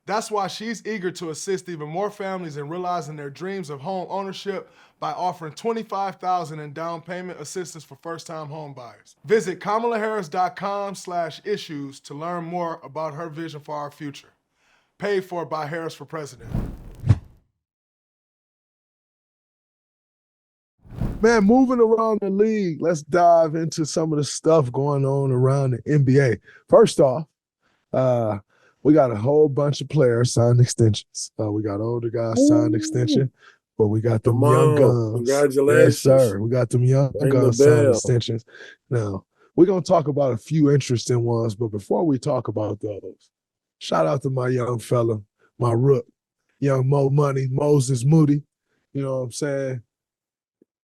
That's why she's eager to assist even more families in realizing their dreams of home ownership by offering $25,000 in down payment assistance for first-time home buyers. Visit kamalaharris.com/issues to learn more about her vision for our future. Paid for by Harris for President. Man, moving around the league, let's dive into some of the stuff going on around the NBA. First off, we got a whole bunch of players signed extensions. We got older guys signed extension, but we got them young guns. Congratulations. Yes, sir. We got them young guns signed extensions. Now, we're going to talk about a few interesting ones, but before we talk about those, shout out to my young fella, my rook, young Mo Money, Moses Moody. You know what I'm saying?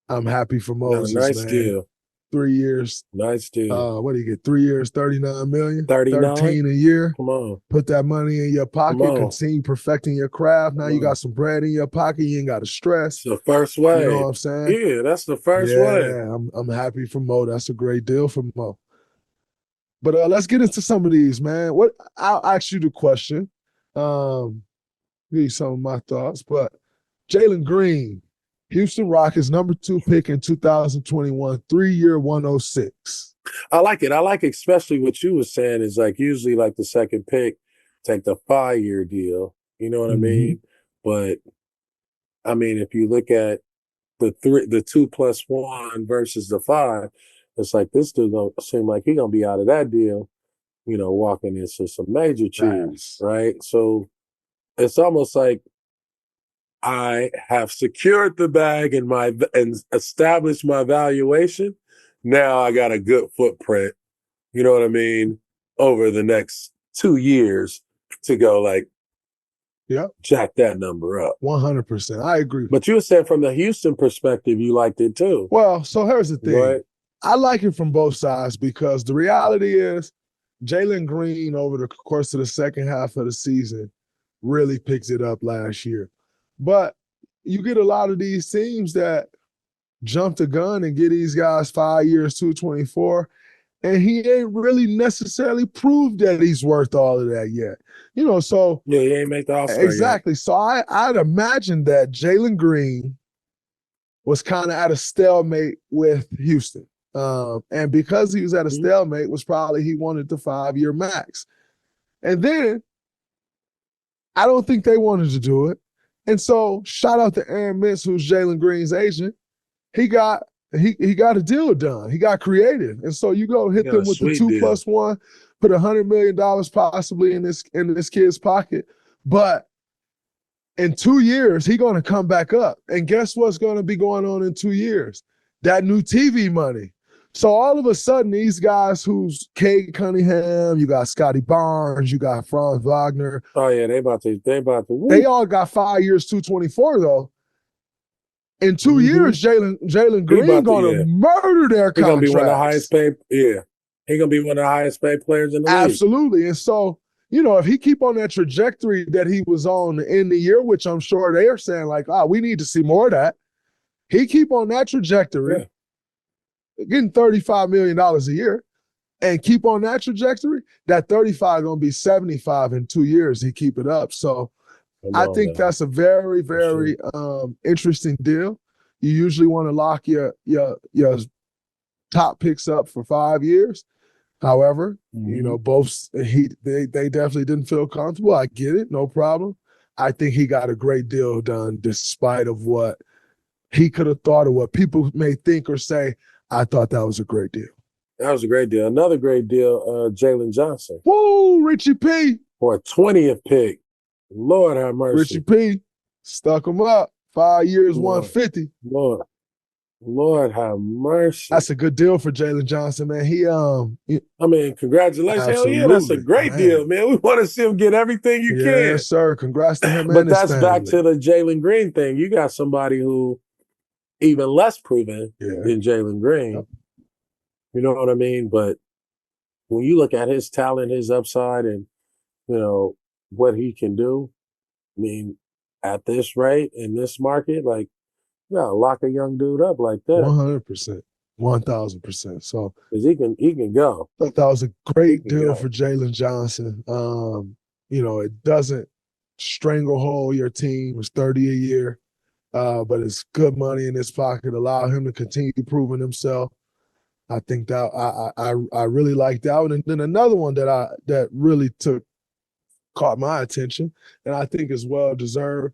I'm happy for Moses, nice man. deal. 3 years. Nice deal. What do you get? 3 years, $39 million? 39? 13 a year. Come on. Put that money in your pocket. Continue perfecting your craft. Now you got some bread in your pocket. You ain't got to stress. It's the first way. You know what I'm saying? Yeah, that's the first way. Yeah, I'm happy for Mo. That's a great deal for Mo. But let's get into some of these, man. I'll ask you the question. Give you some of my thoughts. But Jalen Green, Houston Rockets, number 2 pick in 2021, 3-year, 106. I like it. I like especially what you were saying is like usually like the second pick, take the 5-year deal. You know what I mean? But I mean, if you look at the 2+1 versus the 5, it's like this dude gonna seem like he gonna be out of that deal, you know, walking into some major cheese, right? So it's almost like I have secured the bag and established my valuation. Now I got a good footprint, you know what I mean, over the next 2 years to go like, jack that number up. 100%. I agree. But you were saying from the Houston perspective, you liked it too. Well, so here's the thing. Right? I like it from both sides because the reality is Jalen Green over the course of the second half of the season really picks it up last year. But you get a lot of these teams that jump the gun and get these guys 5 years, 224, and he ain't really necessarily proved that he's worth all of that yet. You know, so yeah, he ain't make the All-Star exactly. Yet. So I'd imagine that Jalen Green was kind of at a stalemate with Houston. And because he was at a stalemate, was probably he wanted the 5-year max. And then I don't think they wanted to do it. And so shout out to Aaron Mintz, who's Jalen Green's agent. He got a deal done. He got creative. And so you go hit them with the 2+1, put $100 million possibly in this kid's pocket. But in 2 years, he's going to come back up. And guess what's going to be going on in 2 years? That new TV money. So all of a sudden, these guys who's Cade Cunningham, you got Scotty Barnes, you got Franz Wagner. Oh yeah, they about to. They all got 5 years, 224 though. In 2 years, Jalen Green gonna murder their contracts. He's gonna be one of the highest paid. Yeah, he's gonna be one of the highest paid players in the league. Absolutely, and so you know if he keep on that trajectory that he was on in the year, which I'm sure they are saying like, we need to see more of that. He keep on that trajectory. Yeah. Getting $35 million a year and keep on that trajectory, that 35 going to be 75 in 2 years. He keep it up. So I think that's a very, very interesting deal. You usually want to lock your top picks up for 5 years. However, you know, they definitely didn't feel comfortable. I get it. No problem. I think he got a great deal done despite of what he could have thought or what people may think or say. I thought that was a great deal. That was a great deal. Another great deal, Jalen Johnson. Woo, Richie P. For a 20th pick. Lord have mercy. Richie P. Stuck him up. 5 years, 150. Lord. Lord have mercy. That's a good deal for Jalen Johnson, man. I mean, congratulations. Hell yeah, that's a Absolutely, great man. deal, man. We want to see him get everything you can. Yes, sir. Congrats to him But and his that's back family. to the Jalen Green thing. You got somebody who even less proven than Jalen Green. Yep. You know what I mean? But when you look at his talent, his upside, and you know what he can do, I mean, at this rate in this market, like, you gotta lock a young dude up like that 100%, 1,000%. So because he can go. I thought that was a great can deal go. for Jalen Johnson. You know, it doesn't stranglehold your team. It's 30 a year, but it's good money in his pocket. Allow him to continue proving himself. I think that I really like that one. And then another one that really caught my attention, and I think is well deserved.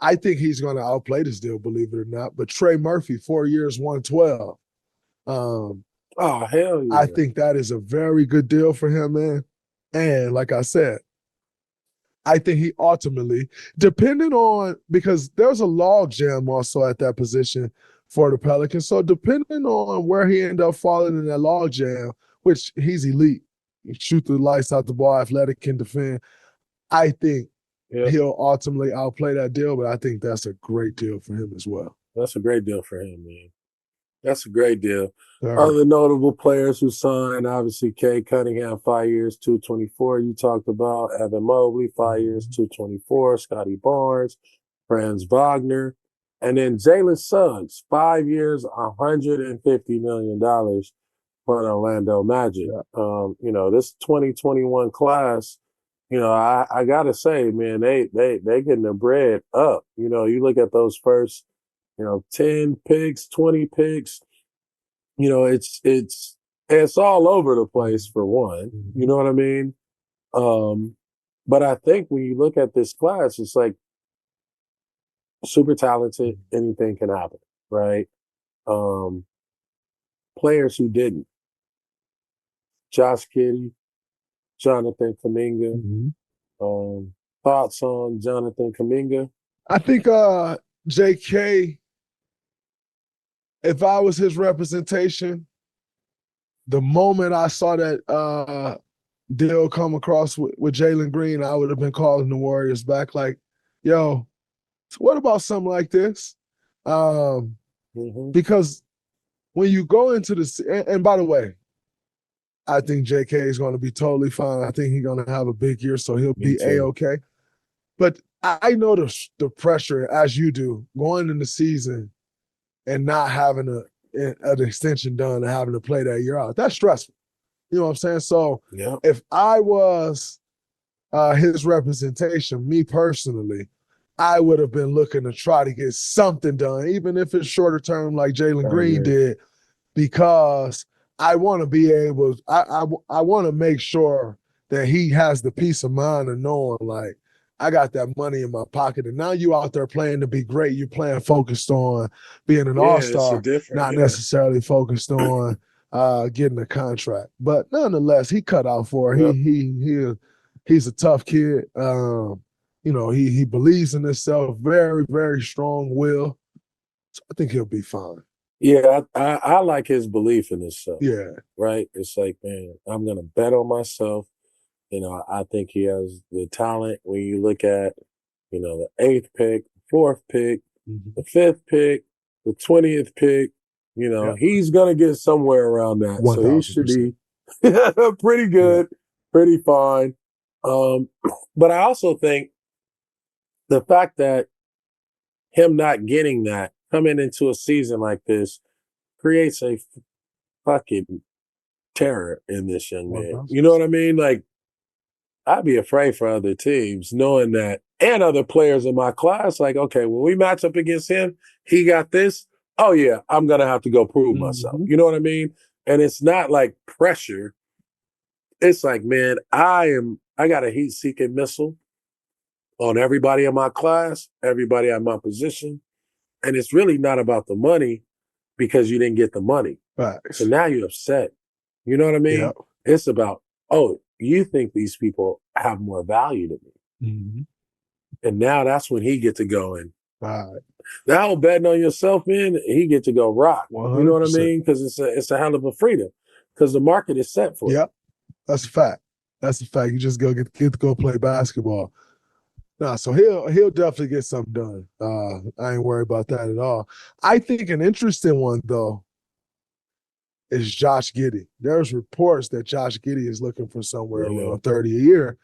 I think he's going to outplay this deal, believe it or not. But Trey Murphy, 4 years, 112. Oh, hell yeah. I think that is a very good deal for him, man. And like I said, I think he ultimately, depending on, because there's a log jam also at that position for the Pelicans. So depending on where he end up falling in that log jam, which he's elite, he shoot the lights out the ball, athletic, can defend. I think he'll ultimately outplay that deal, but I think that's a great deal for him as well. That's a great deal for him, man. That's a great deal. Other notable players who signed, obviously, Kay Cunningham, 5 years, 224. You talked about Evan Mobley, 5 years, 224. Scotty Barnes, Franz Wagner, and then Jalen Suggs, 5 years, $150 million for the Orlando Magic. Yeah. You know, this 2021 class, you know, I gotta say, man, they getting the bread up. You know, you look at those first, 10 picks, 20 picks, it's all over the place for one. You know what I mean? But I think when you look at this class, it's like super talented, anything can happen, right? Players who didn't. Josh Giddey, Jonathan Kuminga. Thoughts on Jonathan Kuminga? I think JK, if I was his representation, the moment I saw that deal come across with Jalen Green, I would have been calling the Warriors back like, yo, what about something like this? Because when you go into this, and by the way, I think JK is going to be totally fine. I think he's going to have a big year, so he'll be A-okay. But I know the pressure, as you do, going in the season and not having an extension done and having to play that year out. That's stressful. You know what I'm saying? So if I was his representation, me personally, I would have been looking to try to get something done, even if it's shorter term like Jalen Green did, because I want to be able, I want to make sure that he has the peace of mind of knowing, like, I got that money in my pocket. And now you out there playing to be great. You're playing focused on being an all-star, not necessarily focused on getting a contract. But nonetheless, he cut out for it. He's a tough kid. He believes in himself, very, very strong will. So I think he'll be fine. Yeah, I like his belief in himself. Yeah. Right? It's like, man, I'm going to bet on myself. I think he has the talent when you look at, the 8th pick, 4th pick, the 5th pick, the 20th pick. He's going to get somewhere around that. 1,000%. So he should be pretty good, pretty fine. But I also think the fact that him not getting that coming into a season like this creates a fucking terror in this young man. 1,000%. You know what I mean? Like, I'd be afraid for other teams knowing that, and other players in my class, like, okay, when we match up against him, he got this. Oh, yeah, I'm going to have to go prove myself. You know what I mean? And it's not like pressure. It's like, man, I got a heat-seeking missile on everybody in my class, everybody at my position. And it's really not about the money because you didn't get the money. Right. So now you're upset. You know what I mean? Yep. It's about, oh, you think these people have more value to me. And now that's when he gets to go and Right. That whole betting on yourself, man, he get to go rock. 100%. You know what I mean? Because it's a hell of a freedom. Because the market is set for it. Yep. That's a fact. That's a fact. You just get to go play basketball. Nah, so he'll definitely get something done. I ain't worried about that at all. I think an interesting one though is Josh Giddey. There's reports that Josh Giddey is looking for somewhere around 30 a year.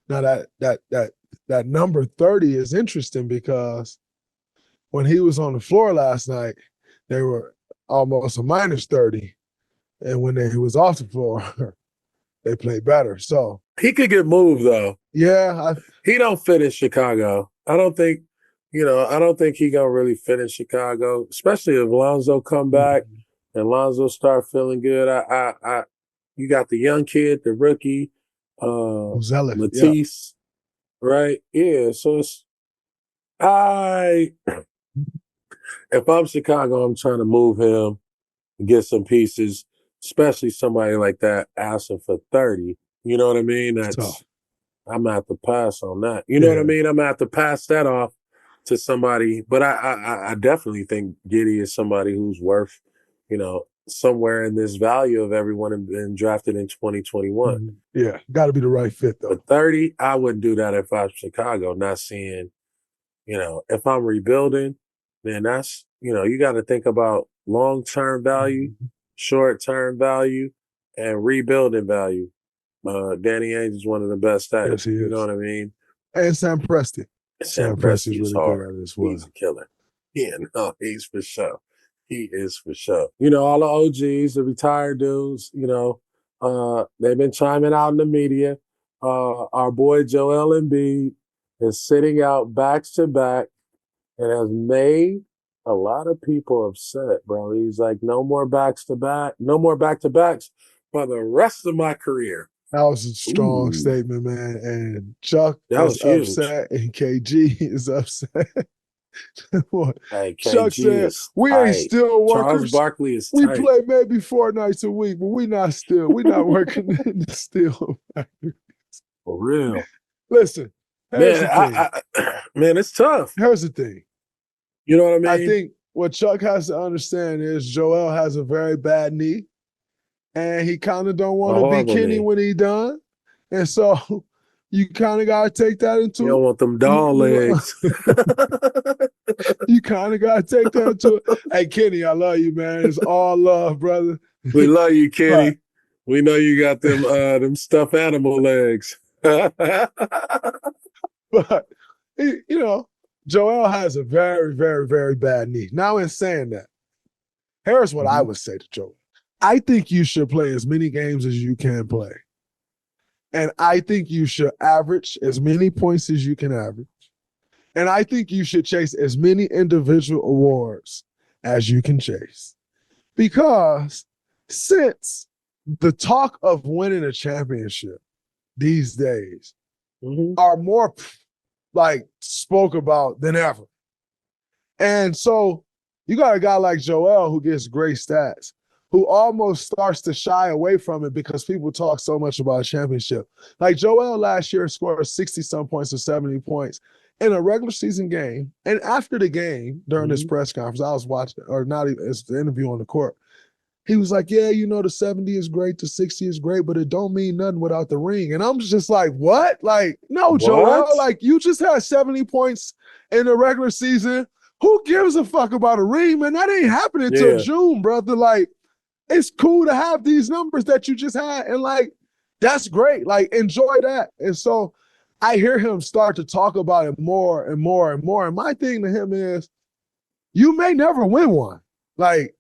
Now that number 30 is interesting because when he was on the floor last night, they were almost a minus 30. And when he was off the floor, they played better. So he could get moved though. Yeah. He don't fit in Chicago. I don't think he gonna really fit in Chicago, especially if Lonzo come back and Lonzo start feeling good. You got the young kid, the rookie, Matisse, right? Yeah. So if I'm Chicago, I'm trying to move him, get some pieces, especially somebody like that asking for 30. You know what I mean? I'm gonna have to pass on that. You know what I mean? I'm gonna have to pass that off to somebody. But I definitely think Giddey is somebody who's worth, somewhere in this value of everyone been drafted in 2021. Yeah, got to be the right fit though. But 30, I wouldn't do that if I'm Chicago. Not seeing, if I'm rebuilding, then that's, you got to think about long-term value, short-term value, and rebuilding value. Danny Ainge is one of the best at it. Yes, he is. You know what I mean? And Sam Presti. Sam Presti is really good at it as well. He's a killer. Yeah, no, he's for sure. He is for sure. All the OGs, the retired dudes, they've been chiming out in the media. Our boy Joel Embiid is sitting out backs to back and has made a lot of people upset, bro. He's like, no more backs to back, no more back to backs for the rest of my career. That was a strong statement, man. And Chuck is upset, and KG is upset. Hey, Chuck said, "We ain't still workers. Charles Barkley is we tight. Play maybe 4 nights a week, but we're not working in the steel factory." For real. Listen, man, man, it's tough. Here's the thing. You know what I mean? I think what Chuck has to understand is Joel has a very bad knee, and he kind of don't want to be Kenny when he done. And so you kind of got to take that into. You don't want them doll legs. You kind of got to take that into it. Hey, Kenny, I love you, man. It's all love, brother. We love you, Kenny. We know you got them stuffed animal legs. But, Joel has a very, very, very bad knee. Now, in saying that, here's what I would say to Joel. I think you should play as many games as you can play. And I think you should average as many points as you can average. And I think you should chase as many individual awards as you can chase. Because since the talk of winning a championship these days are more spoke about than ever. And so you got a guy like Joel who gets great stats, who almost starts to shy away from it because people talk so much about a championship. Like Joel last year scored 60-some points or 70 points in a regular season game. And after the game, during this press conference, I was watching, or not even, it's the interview on the court. He was like, yeah, the 70 is great, the 60 is great, but it don't mean nothing without the ring. And I'm just like, what? Like, no, what? Joel, like you just had 70 points in the regular season. Who gives a fuck about a ring, man? That ain't happening till June, brother. Like, it's cool to have these numbers that you just had. And like, that's great. Like, enjoy that. And so I hear him start to talk about it more and more and more. And my thing to him is, you may never win one. Like,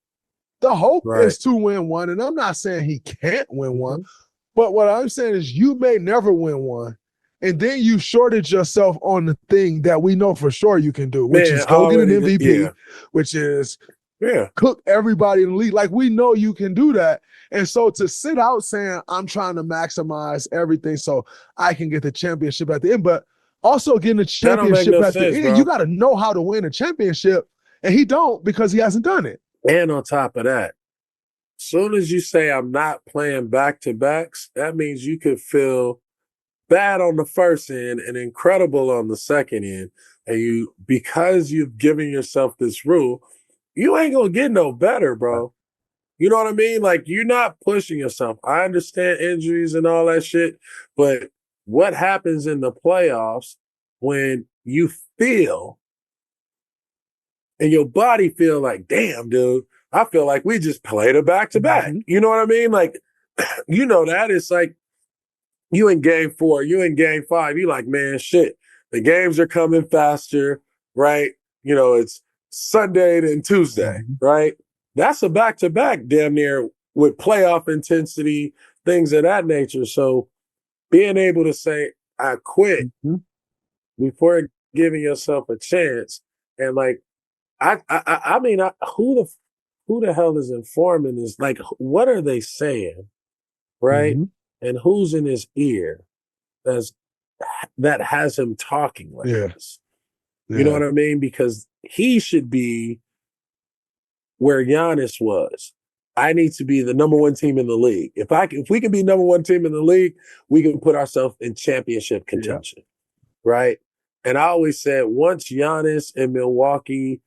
the hope is to win one. And I'm not saying he can't win one. But what I'm saying is you may never win one. And then you shortage yourself on the thing that we know for sure you can do, which is go get an MVP, which is cook everybody in the league. Like, we know you can do that. And so to sit out saying, I'm trying to maximize everything so I can get the championship at the end, but also getting the championship at the end, you got to know how to win a championship. And he don't because he hasn't done it. And on top of that, soon as you say I'm not playing back-to-backs, that means you could feel bad on the first end and incredible on the second end. and because you've given yourself this rule, you ain't gonna get no better, bro. You know what I mean? Like, you're not pushing yourself. I understand injuries and all that shit, but what happens in the playoffs when you feel and your body feel like, damn, dude, I feel like we just played a back-to-back. You know what I mean? Like, you know that. It's like you in game 4, you in game 5, you like, man, shit, the games are coming faster, right? You know, it's Sunday and Tuesday, right? That's a back-to-back damn near with playoff intensity, things of that nature. So being able to say, I quit before giving yourself a chance, and like, I mean, who the hell is informing this? Like, what are they saying, right? And who's in his ear that has him talking like this? You know what I mean? Because he should be where Giannis was. I need to be the number 1 team in the league. If we can be number 1 team in the league, we can put ourselves in championship contention, right? And I always said, once Giannis and Milwaukee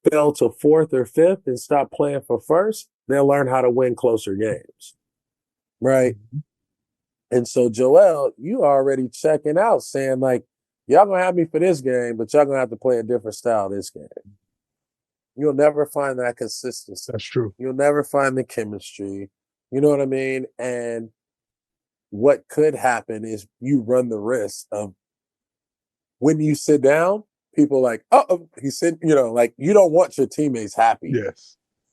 fell to 4th or 5th and stopped playing for 1st, they'll learn how to win closer games, right? And so, Joel, you already checking out, saying like, y'all gonna have me for this game, but y'all gonna have to play a different style this game. You'll never find that consistency. That's true. You'll never find the chemistry. You know what I mean? And what could happen is you run the risk of when you sit down, people like, oh, he said, you know, like, you don't want your teammates happy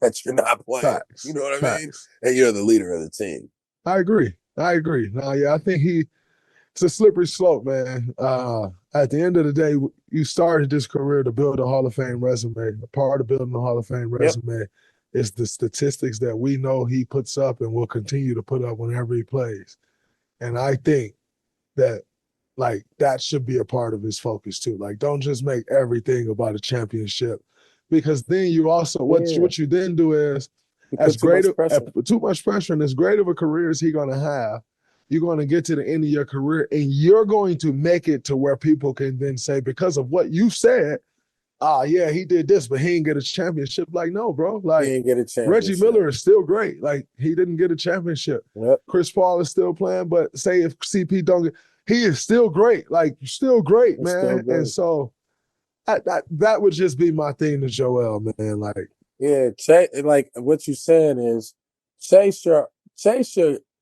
that you're not playing. Facts. You know what I mean? And you're the leader of the team. I agree. No, yeah, I think it's a slippery slope, man. At the end of the day, you started this career to build a Hall of Fame resume. A part of building a Hall of Fame resume is the statistics that we know he puts up and will continue to put up whenever he plays. And I think that, like, that should be a part of his focus too. Like, don't just make everything about a championship, because then you also what you then do is, as great too much pressure, and as great of a career as he's gonna have, you're going to get to the end of your career and you're going to make it to where people can then say, because of what you said, yeah, he did this, but he didn't get a championship. Like, no, bro. Like, he didn't get a championship. Reggie Miller is still great. Like, he didn't get a championship. Chris Paul is still playing, but say if CP don't get, he is still great. Like, still great, man. Still great. And so that would just be my thing to Joel, man. Like, yeah, like what you're saying is chase your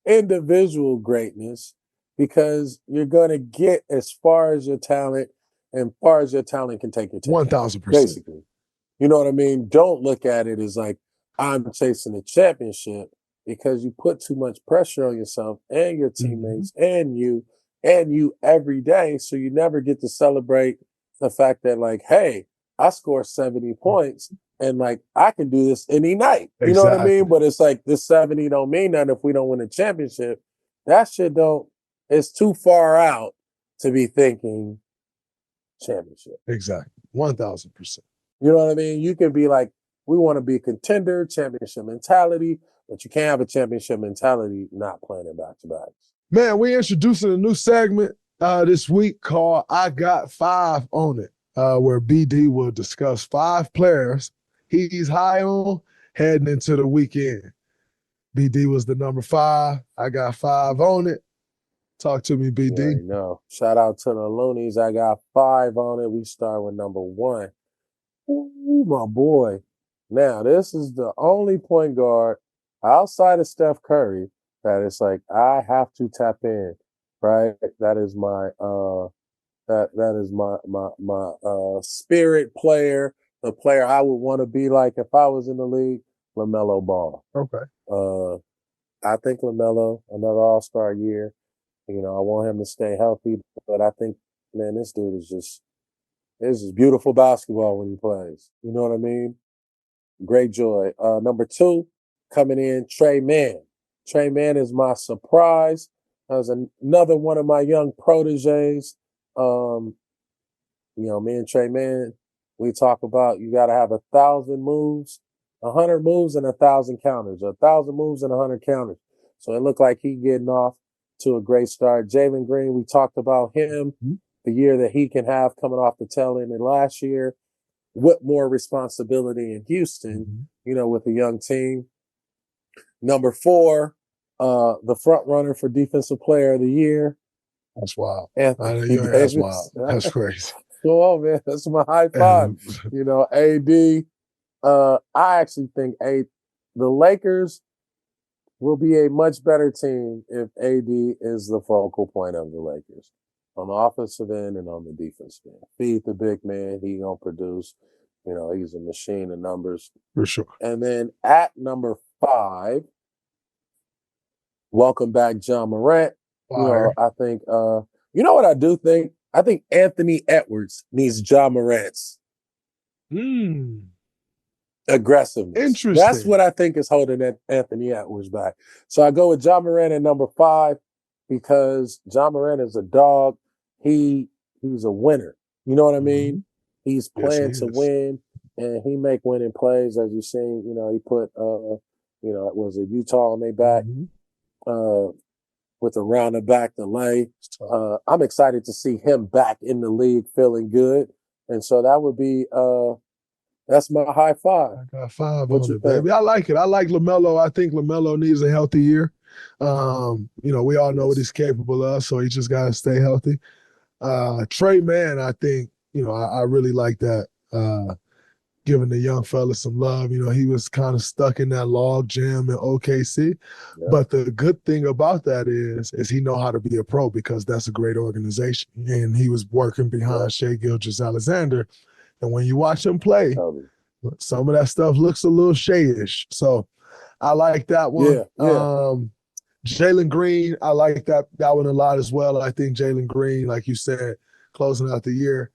individual greatness, because you're going to get as far as your talent and far as your talent can take you to. 1,000%. Basically. You know what I mean? Don't look at it as like, I'm chasing a championship, because you put too much pressure on yourself and your teammates and you every day. So you never get to celebrate the fact that, like, hey, I scored 70 points. And like, I can do this any night. You know what I mean? But it's like, this 70 don't mean nothing if we don't win a championship. That shit it's too far out to be thinking championship. Exactly. 1,000%. You know what I mean? You can be like, we want to be a contender, championship mentality, but you can't have a championship mentality not playing in back-to-backs. Man, we're introducing a new segment this week called I Got 5 on It, where BD will discuss 5 players he's high on heading into the weekend. BD was the number 5. I got 5 on it. Talk to me, BD. No. Shout out to the Loonies. I got 5 on it. We start with number 1. Ooh, my boy. Now, this is the only point guard outside of Steph Curry that it's like, I have to tap in, right? That is my that is my spirit player. The player I would want to be like if I was in the league, LaMelo Ball. Okay. I think LaMelo, another all-star year. You know, I want him to stay healthy, but I think, man, this dude is just beautiful basketball when he plays. You know what I mean? Great joy. Number 2, coming in, Trey Mann. Trey Mann is my surprise. That was another one of my young proteges. You know, me and Trey Mann, we talk about you got to have 1,000 moves, 100 moves, and 1,000 counters. 1,000 moves and 100 counters. So it looked like he getting off to a great start. Jalen Green, we talked about him the year that he can have coming off the tail end of last year, with more responsibility in Houston, with a young team. Number 4, the front runner for Defensive Player of the Year. That's wild. Anthony Davis. That's wild. That's crazy. Come on, man. That's my high five. AD. I actually think the Lakers will be a much better team if AD is the focal point of the Lakers on the offensive end and on the defensive end. Feed the big man. He gonna produce. He's a machine of numbers. For sure. And then at number 5, welcome back John Morant. I think, what I do think? I think Anthony Edwards needs John Morant's aggressiveness. Interesting. That's what I think is holding Anthony Edwards back. So I go with John Morant at number 5 because John Morant is a dog. He's a winner. You know what I mean? He's playing to win, and he make winning plays. As you've seen, he put, was it Utah on their back with a round-the-back delay. I'm excited to see him back in the league feeling good. And so that would be that's my high five. I got 5 on it, baby. I like it. I like LaMelo. I think LaMelo needs a healthy year. We all know what he's capable of, so he just got to stay healthy. Trey Man, I think, I really like that. Giving the young fella some love. He was kind of stuck in that log jam in OKC. Yeah. But the good thing about that is he know how to be a pro because that's a great organization. And he was working behind Shai Gilgeous-Alexander. And when you watch him play, some of that stuff looks a little Shai-ish. So I like that one. Yeah. Jalen Green, I like that one a lot as well. I think Jalen Green, like you said, closing out the year,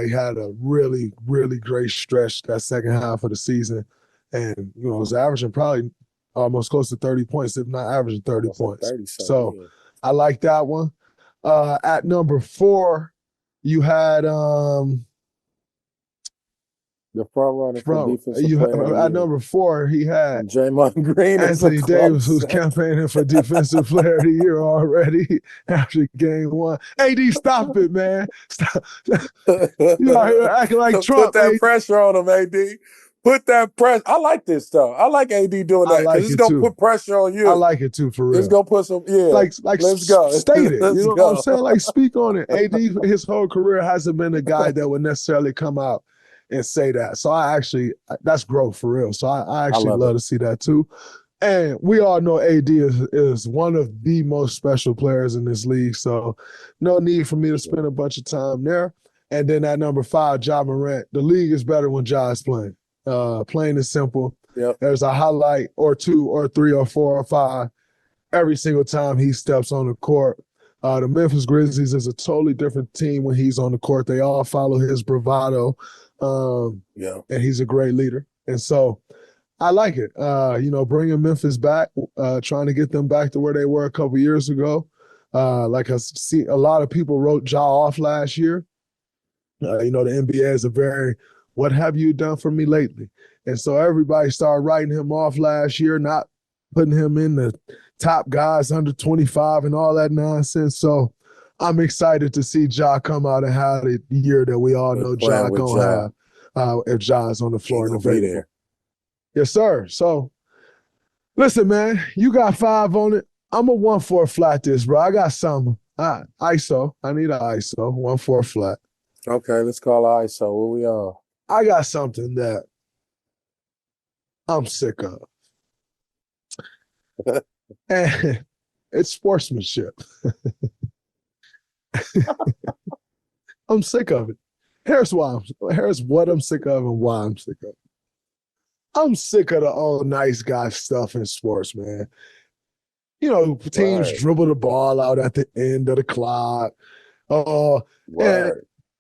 he had a really, really great stretch that second half of the season. And, was averaging probably almost close to 30 points, if not averaging 30 points. So I like that one. At number 4, you had the front runner for defensive player. At number 4, he had Draymond Green. Anthony Davis, who's campaigning for defensive player of the year already after game 1. AD, stop it, man. Stop. You out here acting like Trump. Put that pressure on him, AD. Put that pressure. I like this stuff. I like AD doing that because it's going to put pressure on you. I like it too, for real. It's going to put some, Like let's go. State it. Let's you know go. what I'm saying? Like, speak on it. AD, his whole career hasn't been a guy that would necessarily come out and say that. So that's growth for real. So I actually love to see that too. And we all know AD is one of the most special players in this league. So no need for me to spend a bunch of time there. And then at number 5, Ja Morant. The league is better when Ja is playing. Plain and simple. Yep. There's a highlight or 2 or 3 or 4 or 5 every single time he steps on the court. The Memphis Grizzlies is a totally different team when he's on the court. They all follow his bravado. And he's a great leader. And so I like it. Bringing Memphis back, trying to get them back to where they were a couple years ago. Like I see a lot of people wrote Ja off last year. The NBA is a very, what have you done for me lately? And so everybody started writing him off last year, not putting him in the top guys under 25 and all that nonsense. So I'm excited to see Ja come out and have the year that we all know Ja gonna have if Ja's on the floor in the video. Yes, sir. So, listen, man, you got 5 on it. I'm a 1-4 flat this, bro. I got something. ISO. I need an ISO. 1-4 flat. Okay, let's call ISO. What we on? I got something that I'm sick of. And it's sportsmanship. I'm sick of it. Here's what I'm sick of and why I'm sick of it. I'm sick of the all nice guy stuff in sports, man. Teams dribble the ball out at the end of the clock.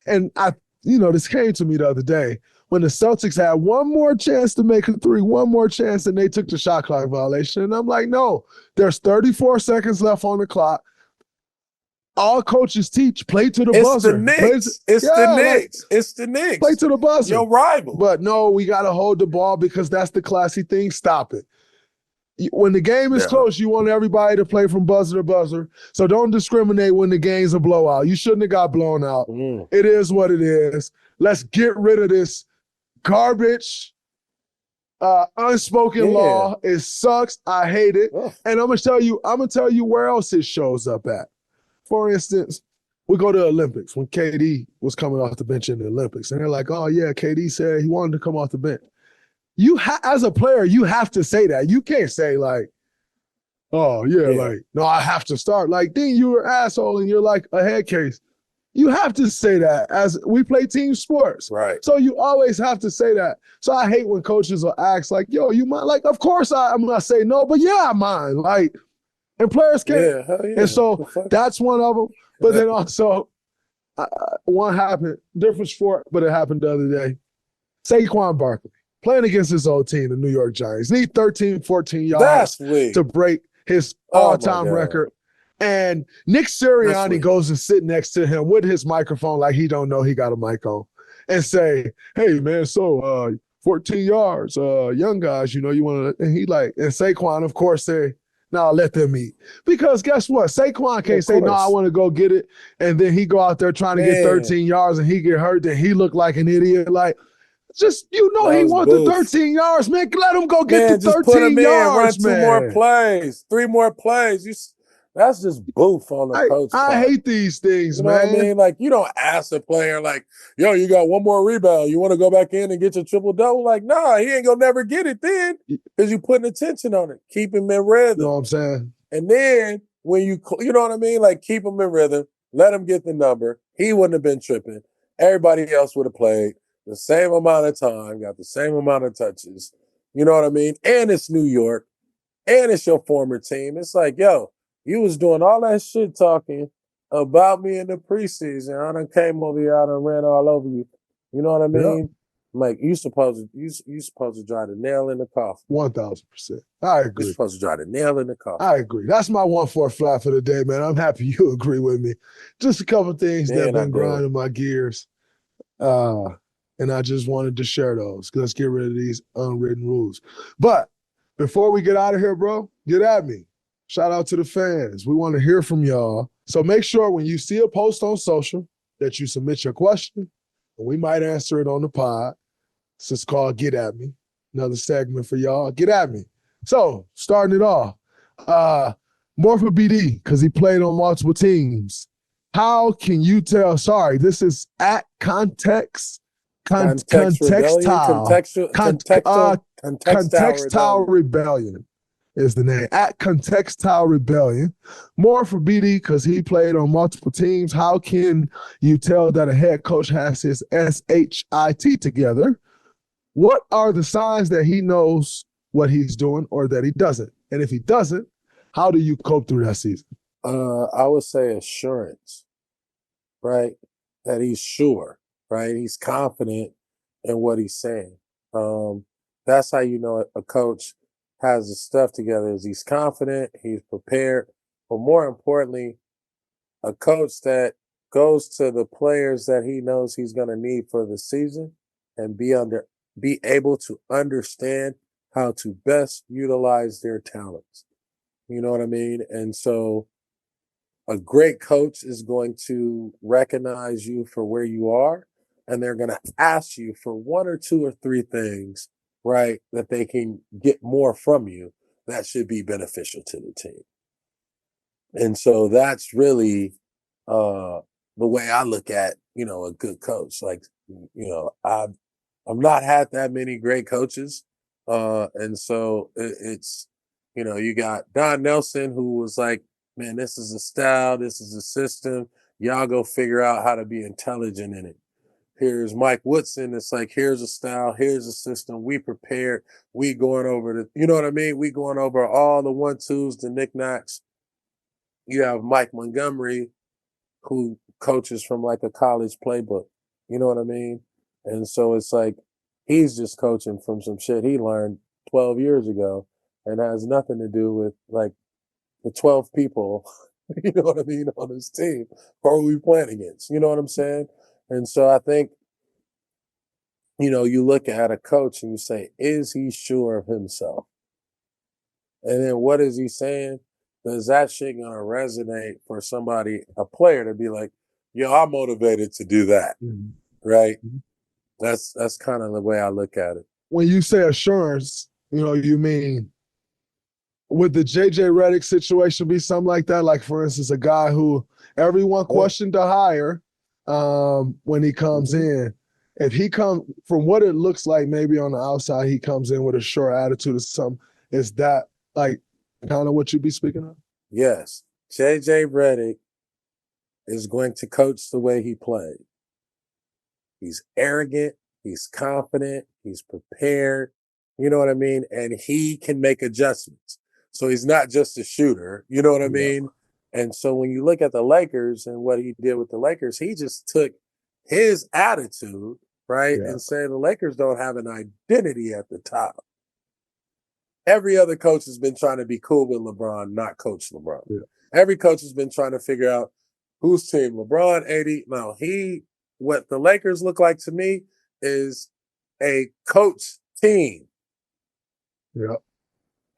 And I, this came to me the other day when the Celtics had one more chance to make a 3, one more chance, and they took the shot clock violation. And I'm like, no, there's 34 seconds left on the clock. All coaches teach, play to the buzzer. It's the Knicks. Play to the buzzer. Your rival. But no, we got to hold the ball because that's the classy thing. Stop it. when the game is close, you want everybody to play from buzzer to buzzer. So don't discriminate when the game's a blowout. You shouldn't have got blown out. It is what it is. Let's get rid of this garbage, unspoken law. It sucks. I hate it. And I'm gonna tell you where else it shows up at. For instance, we go to the Olympics when KD was coming off the bench in the Olympics, and they're like, "Oh yeah, KD said he wanted to come off the bench." As a player, you have to say that. You can't say like, "Oh yeah, like no, I have to start." Like then you're an asshole and you're like a head case. You have to say that as we play team sports. Right. So you always have to say that. So I hate when coaches will ask like, yo, you mind? Like, of course I'm going to say no, but yeah, I mind. Like, and players can't. Yeah. And so that's one of them. But then also, one happened, different sport, but it happened the other day. Saquon Barkley playing against his old team, the New York Giants. Need 13, 14 yards to break his all-time record. And Nick Sirianni goes and sit next to him with his microphone like he don't know he got a mic on and say, hey, man, so 14 yards, young guys, you know, you want to – and he like – and Saquon, of course, say, no, let them eat. Because guess what? Saquon can't say, no, I want to go get it. And then he go out there trying to get 13 yards and he get hurt. Then he look like an idiot. Like, just, you know, he wants the 13 yards, man. Let him go get the 13 yards, man. Run 2 more plays, 3 more plays. That's just boof on the coach. I hate these things, you know man. What I mean? Like, you don't ask a player, like, yo, you got 1 more rebound. You want to go back in and get your triple-double? Like, nah, he ain't going to never get it then because you putting attention on it. Keep him in rhythm. You know what I'm saying? And then when you know what I mean? Like, keep him in rhythm. Let him get the number. He wouldn't have been tripping. Everybody else would have played the same amount of time, got the same amount of touches. You know what I mean? And it's New York. And it's your former team. It's like, yo, you was doing all that shit talking about me in the preseason. I done came over here, I done ran all over you. You know what I mean? Yep. Like, you supposed to drive the nail in the coffin. 1,000%. I agree. You're supposed to drive the nail in the coffin. I agree. That's my 1-4 flat for the day, man. I'm happy you agree with me. Just a couple things that have been grinding my gears. And I just wanted to share those. Let's get rid of these unwritten rules. But before we get out of here, bro, get at me. Shout out to the fans. We want to hear from y'all. So make sure when you see a post on social that you submit your question, and we might answer it on the pod. This is called Get At Me. Another segment for y'all. Get at me. So starting it off, more for BD because he played on multiple teams. How can you tell? Sorry, this is at Context. Contextile Rebellion is the name. At Contextile Rebellion. More for BD because he played on multiple teams. How can you tell that a head coach has his SHIT together? What are the signs that he knows what he's doing or that he doesn't? And if he doesn't, how do you cope through that season? I would say assurance, right? That he's sure, right? He's confident in what he's saying. That's how you know a coach has his stuff together, is he's confident, he's prepared, but more importantly, a coach that goes to the players that he knows he's going to need for the season and be able to understand how to best utilize their talents. You know what I mean? And so a great coach is going to recognize you for where you are, and they're going to ask you for 1 or 2 or 3 things, right, that they can get more from you that should be beneficial to the team. And so that's really the way I look at, a good coach. Like, I've not had that many great coaches. And so it's, you got Don Nelson, who was like, man, this is a style, this is a system. Y'all go figure out how to be intelligent in it. Here's Mike Woodson. It's like, here's a style, here's a system. We prepared. We going over you know what I mean? We going over all the 1-2s, the knickknacks. You have Mike Montgomery, who coaches from like a college playbook. You know what I mean? And so it's like, he's just coaching from some shit he learned 12 years ago and has nothing to do with like the 12 people, you know what I mean, on his team, or we playing against. You know what I'm saying? And so I think, you look at a coach and you say, is he sure of himself? And then what is he saying? Does that shit gonna resonate for somebody, a player, to be like, yo, I'm motivated to do that, right? That's kind of the way I look at it. When you say assurance, you mean would the JJ Redick situation be something like that? Like, for instance, a guy who everyone questioned to hire when he comes in. If he comes, from what it looks like, maybe on the outside, he comes in with a sure attitude or something. Is that like kind of what you'd be speaking of? Yes. JJ Redick is going to coach the way he played. He's arrogant. He's confident. He's prepared. You know what I mean? And he can make adjustments. So he's not just a shooter. You know what I mean? And so when you look at the Lakers and what he did with the Lakers, he just took his attitude, right, and said the Lakers don't have an identity at the top. Every other coach has been trying to be cool with LeBron, not coach LeBron. Every coach has been trying to figure out whose team, LeBron, AD. No, what the Lakers look like to me is a coach team.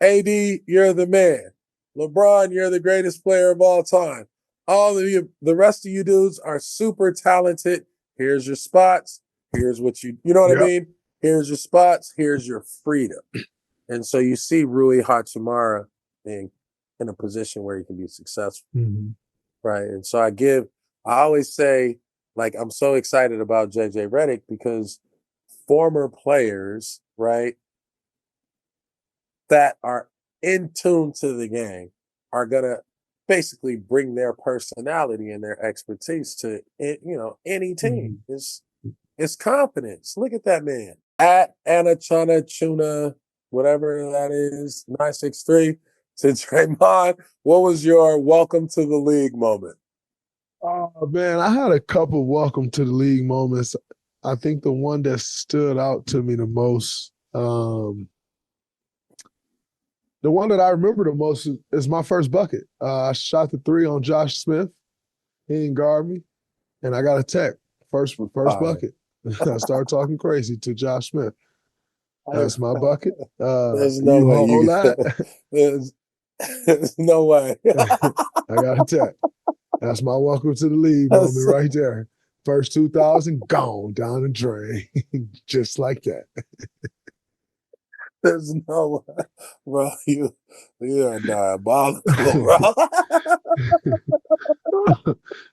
AD, you're the man. LeBron, you're the greatest player of all time. All of you, the rest of you dudes are super talented. Here's your spots. Here's what you know what I mean? Here's your spots. Here's your freedom. And so you see Rui Hachimura being in a position where he can be successful. Right. And so I always say, like, I'm so excited about JJ Redick because former players, right, that are in tune to the game are going to basically bring their personality and their expertise to, any team. It's confidence. Look at that man. At Anachana Chuna, whatever that is, 963, to Draymond, what was your welcome to the league moment? Oh, man, I had a couple welcome to the league moments. I think the one that stood out to me the most, the one that I remember the most is my first bucket. I shot the three on Josh Smith. He didn't guard me, and I got a tech. First bucket. I started talking crazy to Josh Smith. That's my bucket. There's no way hold that. There's no way. I got a tech. That's my welcome to the league moment right there. First 2,000, gone down the drain. Just like that. There's no way. Bro, you're diabolical, bro.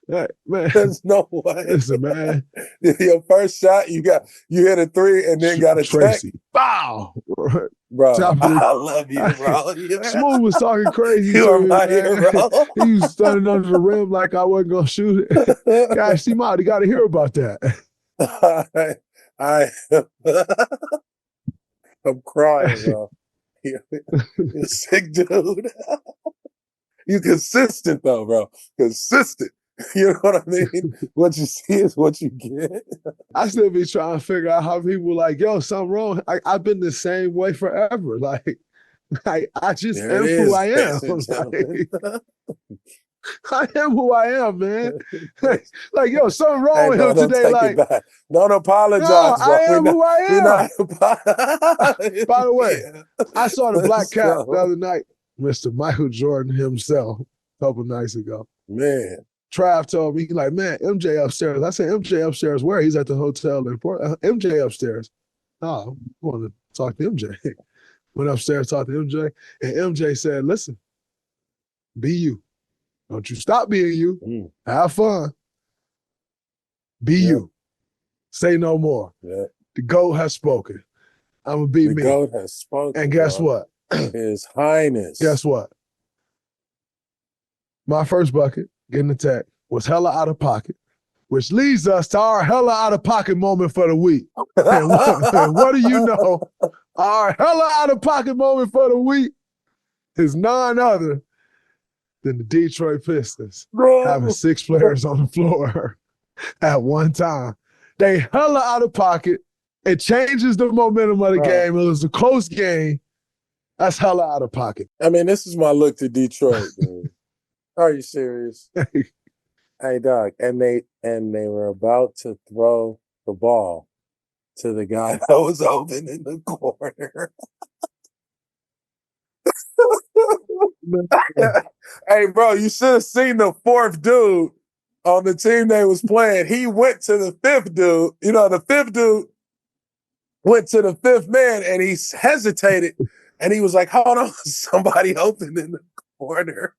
Hey, man. There's no way. Listen, man. Your first shot, you hit a three and then got a Tracy. tech. Bow. Bro, I love you, bro. Smooth was talking crazy you to are me, my man. hero. He was standing under the rim like I wasn't going to shoot it. Guys, see, you got to hear about that. I'm crying, bro. You're a sick dude. You consistent, though, bro. Consistent. You know what I mean? What you see is what you get. I still be trying to figure out how people like, yo, something wrong. I've been the same way forever. Like I just am who I am. I am who I am, man. Like, yo, something wrong with him today. Like, don't apologize, no, bro. I am who I am. By the way, I saw the Black Cat the other night. Mr. Michael Jordan himself a couple nights ago. Man. Trav told me, like, man, MJ upstairs. I said, MJ upstairs where? He's at the hotel in Portland. MJ upstairs. Oh, I want to talk to MJ. Went upstairs, talked to MJ, and MJ said, listen, be you. Don't you stop being you. Have fun. Be you. Say no more. The GOAT has spoken. I'm going to be me. The GOAT has spoken. And guess what? His Highness. Guess what? My first bucket, getting attacked, was hella out of pocket, which leads us to our hella out of pocket moment for the week. And what do you know? Our hella out of pocket moment for the week is none other than the Detroit Pistons having 6 players on the floor at one time. They hella out of pocket. It changes the momentum of the game. It was a close game. That's hella out of pocket. I mean, this is my look to Detroit, dude. Are you serious? Hey, dog. And they were about to throw the ball to the guy that was open in the corner. Hey, bro, you should have seen the fourth dude on the team they was playing. He went to the fifth dude. You know, the fifth dude went to the fifth man, and he hesitated, and he was like, hold on, somebody open in the corner.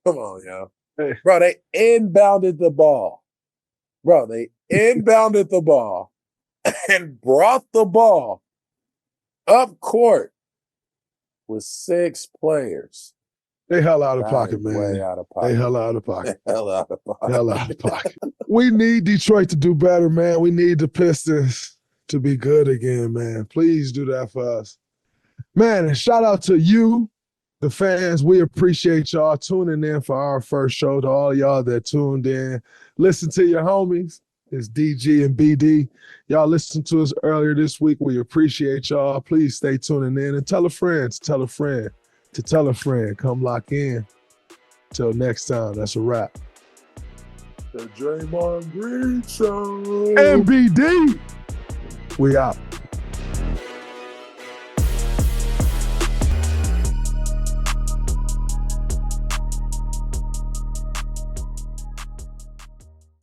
Come on, yo. Hey. Bro, they inbounded the ball. Bro, they inbounded the ball and brought the ball up court with 6 players. They hell out of That pocket, is man. way out of pocket. They hell out of pocket. Hell out of pocket. Hell out of pocket. We need Detroit to do better, man. We need the Pistons to be good again, man. Please do that for us. Man, and shout out to you, the fans. We appreciate y'all tuning in for our first show. To all y'all that tuned in. Listen to your homies. It's DG and BD. Y'all listened to us earlier this week. We appreciate y'all. Please stay tuning in and tell a friend to tell a friend to tell a friend. Come lock in. Till next time, that's a wrap. The Draymond Green Show. MBD. We out.